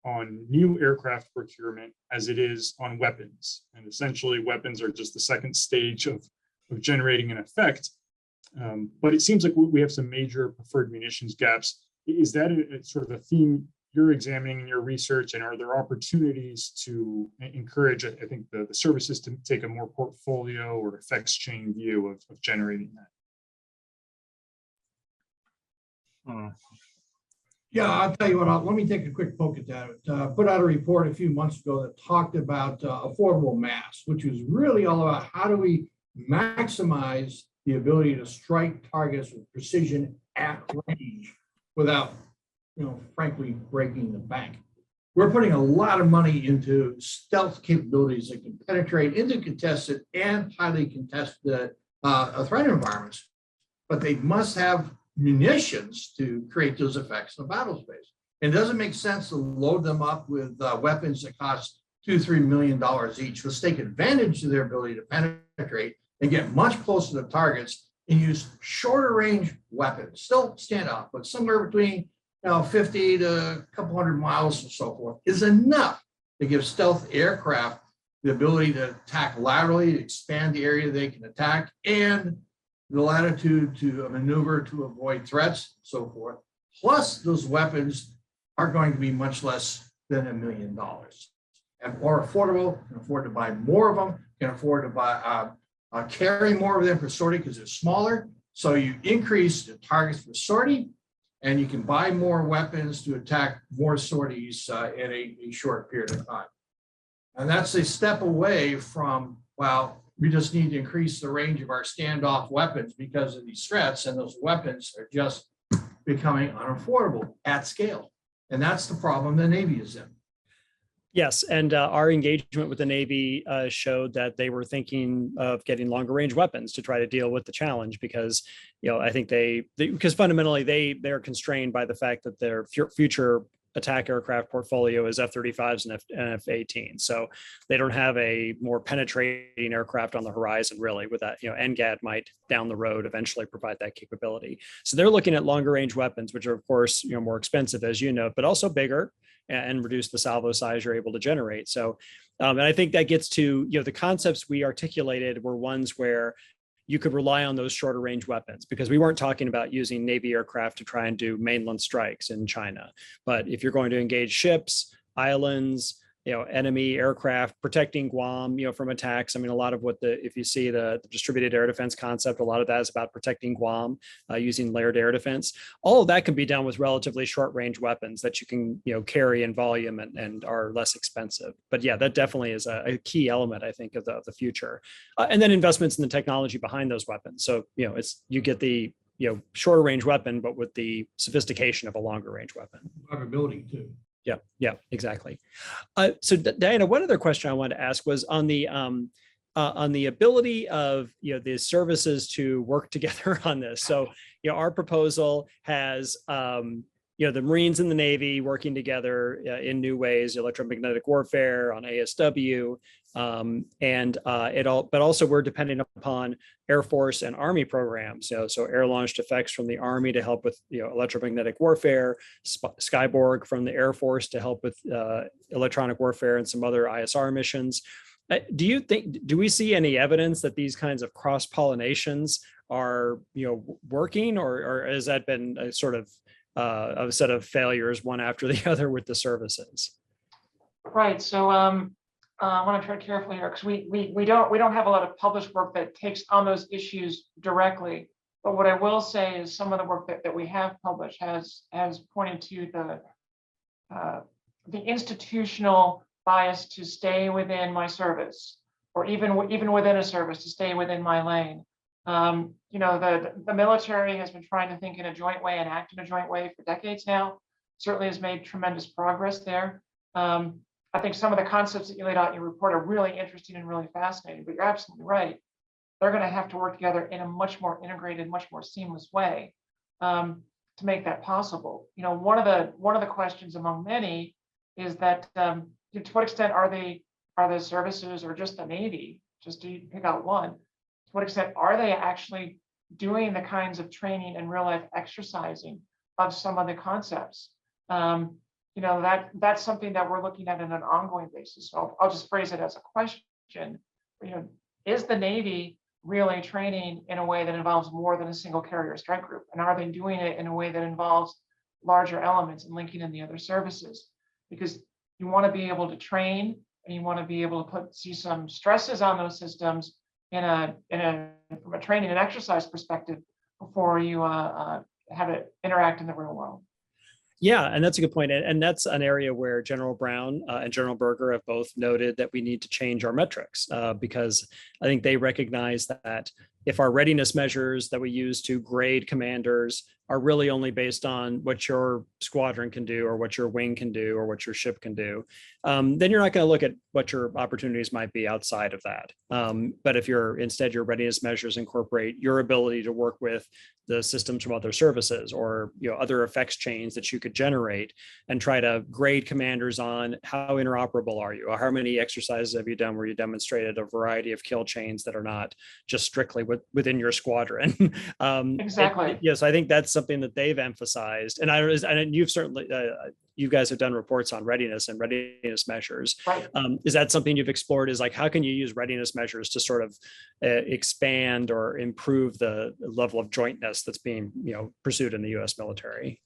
on new aircraft procurement as it is on weapons. And essentially, weapons are just the second stage of generating an effect. But it seems like we have some major preferred munitions gaps. Is that sort of a theme you're examining in your research, and are there opportunities to encourage, I think, the services to take a more portfolio or effects chain view of generating that? Yeah, I'll tell you what, let me take a quick poke at that. Put out a report a few months ago that talked about affordable mass, which was really all about how do we maximize the ability to strike targets with precision at range without, frankly, breaking the bank. We're putting a lot of money into stealth capabilities that can penetrate into contested and highly contested threat environments, but they must have munitions to create those effects in the battle space. And it doesn't make sense to load them up with weapons that cost $2-3 million each. Let's take advantage of their ability to penetrate and get much closer to targets and use shorter range weapons. Still stand out, but somewhere between 50 to a couple hundred miles and so forth is enough to give stealth aircraft the ability to attack laterally, to expand the area they can attack, and the latitude to maneuver to avoid threats, and so forth. Plus, those weapons are going to be much less than $1 million and more affordable. Can afford to buy more of them. Can afford to buy carry more of them for sortie because they're smaller. So you increase the targets for sortie, and you can buy more weapons to attack more sorties in a short period of time. And that's a step away from, well, we just need to increase the range of our standoff weapons because of these threats, and those weapons are just becoming unaffordable at scale. And that's the problem the Navy is in. Yes, and our engagement with the Navy showed that they were thinking of getting longer range weapons to try to deal with the challenge, because I think because fundamentally they are constrained by the fact that their future attack aircraft portfolio is F-35s and F-18. So they don't have a more penetrating aircraft on the horizon, really, with that. NGAD might down the road eventually provide that capability. So they're looking at longer range weapons, which are of course more expensive, as you know, but also bigger and reduce the salvo size you're able to generate. So, and I think that gets to the concepts we articulated were ones where you could rely on those shorter range weapons, because we weren't talking about using Navy aircraft to try and do mainland strikes in China. But if you're going to engage ships, islands, enemy aircraft, protecting Guam, from attacks. I mean, a lot of what if you see the distributed air defense concept, a lot of that is about protecting Guam using layered air defense. All of that can be done with relatively short range weapons that you can, carry in volume and are less expensive. But yeah, that definitely is a key element, I think, of the future. And then investments in the technology behind those weapons. So, you get the, shorter range weapon, but with the sophistication of a longer range weapon. Viability too. Yeah, exactly. So Diana, one other question I wanted to ask was on the ability of the services to work together on this. So our proposal has the Marines and the Navy working together in new ways, electromagnetic warfare on ASW, but also we're depending upon Air Force and Army programs. So air launched effects from the Army to help with electromagnetic warfare, Skyborg from the Air Force to help with electronic warfare and some other ISR missions. Do we see any evidence that these kinds of cross pollinations are working, or has that been a sort of a set of failures one after the other with the services? Right. So I want to tread carefully here, because we don't have a lot of published work that takes on those issues directly. But what I will say is some of the work that we have published has pointed to the institutional bias to stay within my service, or even within a service to stay within my lane. The military has been trying to think in a joint way and act in a joint way for decades now. Certainly has made tremendous progress there. I think some of the concepts that you laid out in your report are really interesting and really fascinating, but you're absolutely right. They're going to have to work together in a much more integrated, much more seamless way to make that possible. One of the questions among many is that to what extent are the services, or just the Navy, just to pick out one, to what extent are they actually doing the kinds of training and real life exercising of some of the concepts? That's something that we're looking at on an ongoing basis. So I'll just phrase it as a question. Is the Navy really training in a way that involves more than a single carrier strike group? And are they doing it in a way that involves larger elements and linking in the other services, because you want to be able to train and you want to be able to see some stresses on those systems from a training and exercise perspective before you have it interact in the real world. Yeah, and that's a good point. And that's an area where General Brown and General Berger have both noted that we need to change our metrics because I think they recognize that if our readiness measures that we use to grade commanders are really only based on what your squadron can do or what your wing can do or what your ship can do, then you're not going to look at what your opportunities might be outside of that. But if instead your readiness measures incorporate your ability to work with the systems from other services or other effects chains that you could generate and try to grade commanders on how interoperable are you, or how many exercises have you done where you demonstrated a variety of kill chains that are not just strictly within your squadron. Exactly. Yes, I think that's something that they've emphasized, and you've certainly you guys have done reports on readiness and readiness measures. Right. Is that something you've explored? Is like, how can you use readiness measures to sort of expand or improve the level of jointness that's being pursued in the U.S. military?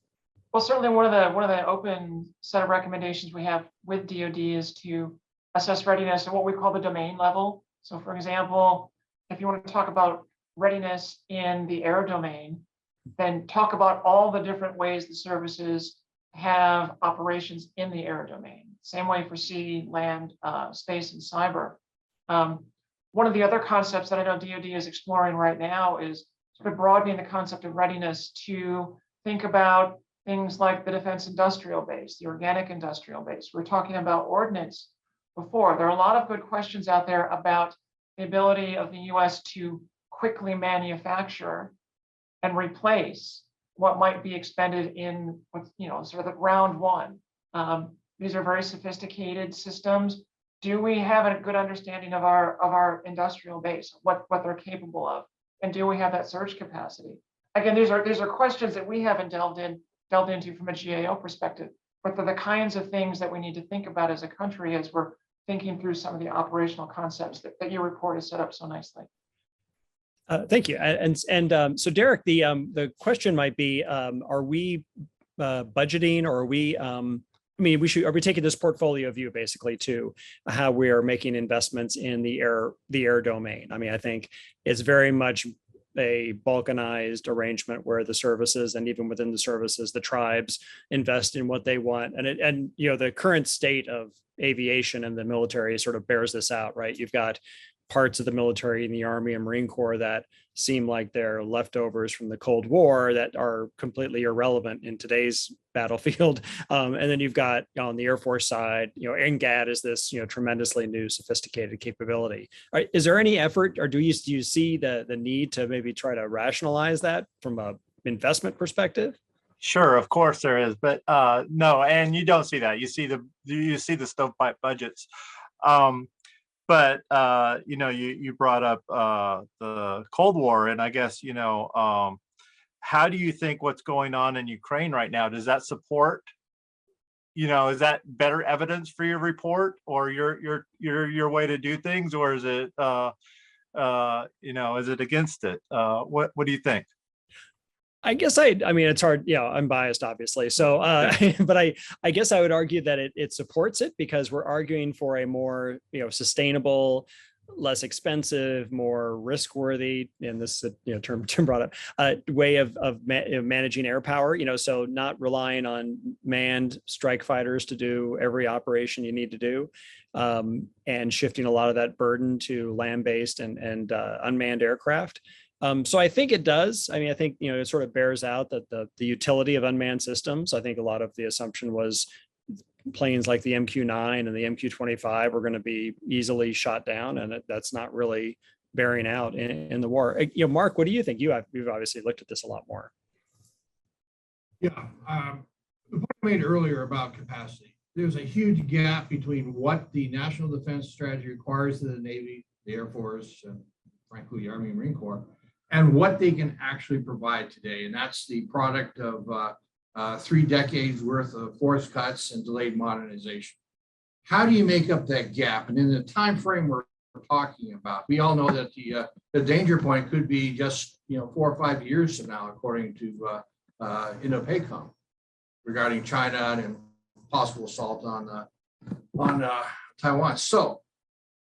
Well, certainly one of the open set of recommendations we have with DoD is to assess readiness at what we call the domain level. So, for example, if you want to talk about readiness in the air domain, then talk about all the different ways the services have operations in the air domain. Same way for sea, land, space, and cyber. One of the other concepts that I know DoD is exploring right now is sort of broadening the concept of readiness to think about things like the defense industrial base, the organic industrial base. We're talking about ordnance before. There are a lot of good questions out there about the ability of the U.S. to quickly manufacture and replace what might be expended in sort of the round one. These are very sophisticated systems. Do we have a good understanding of our industrial base, what they're capable of, and do we have that surge capacity? Again, these are questions that we haven't delved into from a GAO perspective, but they're the kinds of things that we need to think about as a country as we're thinking through some of the operational concepts that your report has set up so nicely. Thank you. And so Derek, the question might be, are we budgeting, or are we, are we taking this portfolio view basically to how we are making investments in the air domain? I mean, I think it's very much a balkanized arrangement where the services, and even within the services, the tribes invest in what they want. And the current state of aviation and the military sort of bears this out, right? You've got parts of the military and the Army and Marine Corps that seem like they're leftovers from the Cold War that are completely irrelevant in today's battlefield. And then you've got on the Air Force side, NGAD is this tremendously new, sophisticated capability. Is there any effort, or do you see the need to maybe try to rationalize that from a investment perspective? Sure, of course there is, but no, and you don't see that. You see the stovepipe budgets. But you brought up the Cold War, and I guess how do you think what's going on in Ukraine right now, does that support? Is that better evidence for your report or your way to do things, or is it is it against it? What do you think? I guess it's hard. I'm biased, obviously. So, but I guess I would argue that it supports it, because we're arguing for a more, sustainable, less expensive, more risk-worthy, and this term Tim brought up, way of managing air power. So not relying on manned strike fighters to do every operation you need to do, and shifting a lot of that burden to land-based and unmanned aircraft. So I think it does. I think, it sort of bears out that the utility of unmanned systems. I think a lot of the assumption was planes like the MQ-9 and the MQ-25 were going to be easily shot down, and that's not really bearing out in the war. Mark, what do you think? You've obviously looked at this a lot more. Yeah, the point I made earlier about capacity. There's a huge gap between what the National Defense Strategy requires of the Navy, the Air Force, and frankly, the Army and Marine Corps, and what they can actually provide today. And that's the product of 3 decades worth of force cuts and delayed modernization. How do you make up that gap? And in the time frame we're talking about, we all know that the danger point could be just 4 or 5 years from now, according to INDOPACOM. regarding China and possible assault on Taiwan. So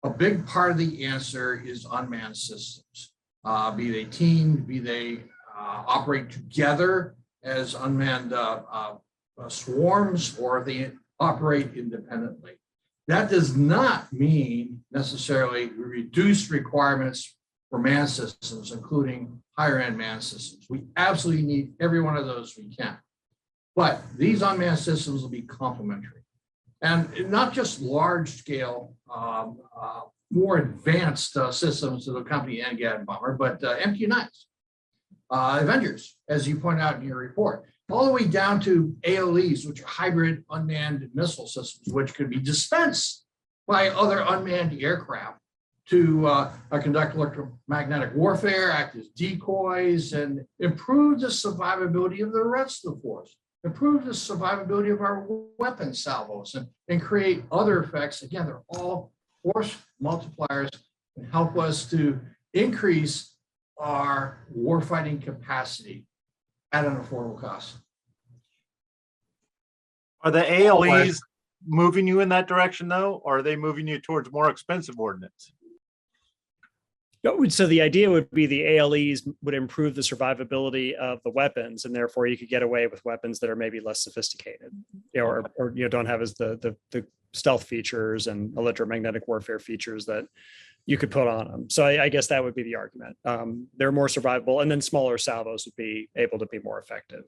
a big part of the answer is unmanned systems, be they teamed, be they operate together as unmanned swarms, or they operate independently. That does not mean necessarily reduced requirements for manned systems, including higher end manned systems. We absolutely need every one of those we can. But these unmanned systems will be complementary. And not just large scale, more advanced systems that accompany NGAD and bomber, but MQ-9s, Avengers, as you point out in your report, all the way down to ALEs, which are hybrid unmanned missile systems, which could be dispensed by other unmanned aircraft to conduct electromagnetic warfare, act as decoys, and improve the survivability of the rest of the force, improve the survivability of our weapon salvos, and create other effects. Again, they're all force multipliers and help us to increase our warfighting capacity at an affordable cost. Are the ALEs moving you in that direction though, or are they moving you towards more expensive ordnance? So the idea would be the ALEs would improve the survivability of the weapons, and therefore you could get away with weapons that are maybe less sophisticated, or don't have as the stealth features and electromagnetic warfare features that you could put on them. So I guess that would be the argument. They're more survivable, and then smaller salvos would be able to be more effective.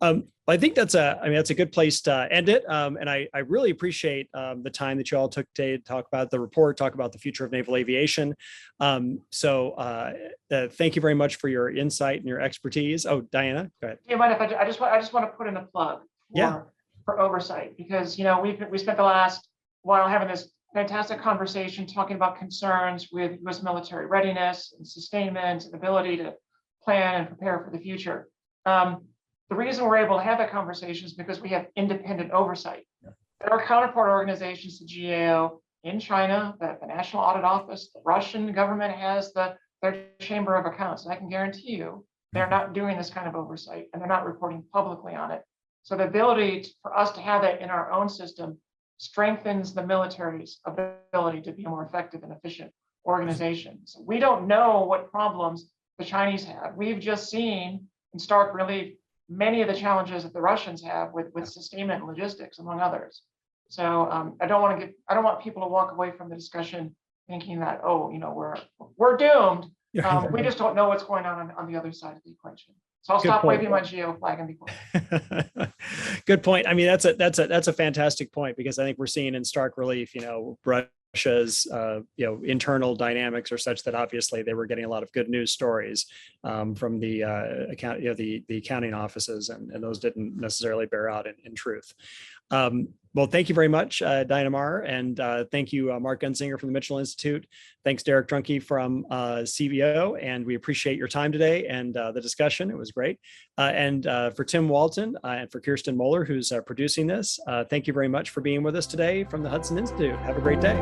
I think that's a good place to end it. And I really appreciate the time that you all took today to talk about the report, talk about the future of naval aviation. So thank you very much for your insight and your expertise. Oh, Diana, go ahead. Do you mind if I just want to put in a plug for oversight, because we spent the last while having this fantastic conversation talking about concerns with U.S. military readiness and sustainment and ability to plan and prepare for the future. The reason we're able to have that conversation is because we have independent oversight. And our counterpart organizations, the GAO in China, the National Audit Office, the Russian government has their Chamber of Accounts. And I can guarantee you they're not doing this kind of oversight, and they're not reporting publicly on it. So the ability for us to have that in our own system strengthens the military's ability to be a more effective and efficient organization. So we don't know what problems the Chinese have. We've just seen in stark relief many of the challenges that the Russians have with sustainment and logistics, among others. So I don't want people to walk away from the discussion thinking that, we're doomed. We just don't know what's going on the other side of the equation. So I'll stop waving my GAO flag and be quiet. Good point. I mean, that's a fantastic point, because I think we're seeing in stark relief, Russia's internal dynamics are such that obviously they were getting a lot of good news stories from the the accounting offices, and those didn't necessarily bear out in truth. Well, thank you very much, Diana Maurer, and thank you, Mark Gunzinger from the Mitchell Institute. Thanks, Derek Trunkey from CBO, and we appreciate your time today and the discussion. It was great. And for Tim Walton and for Kirsten Moeller, who's producing this, thank you very much for being with us today from the Hudson Institute. Have a great day.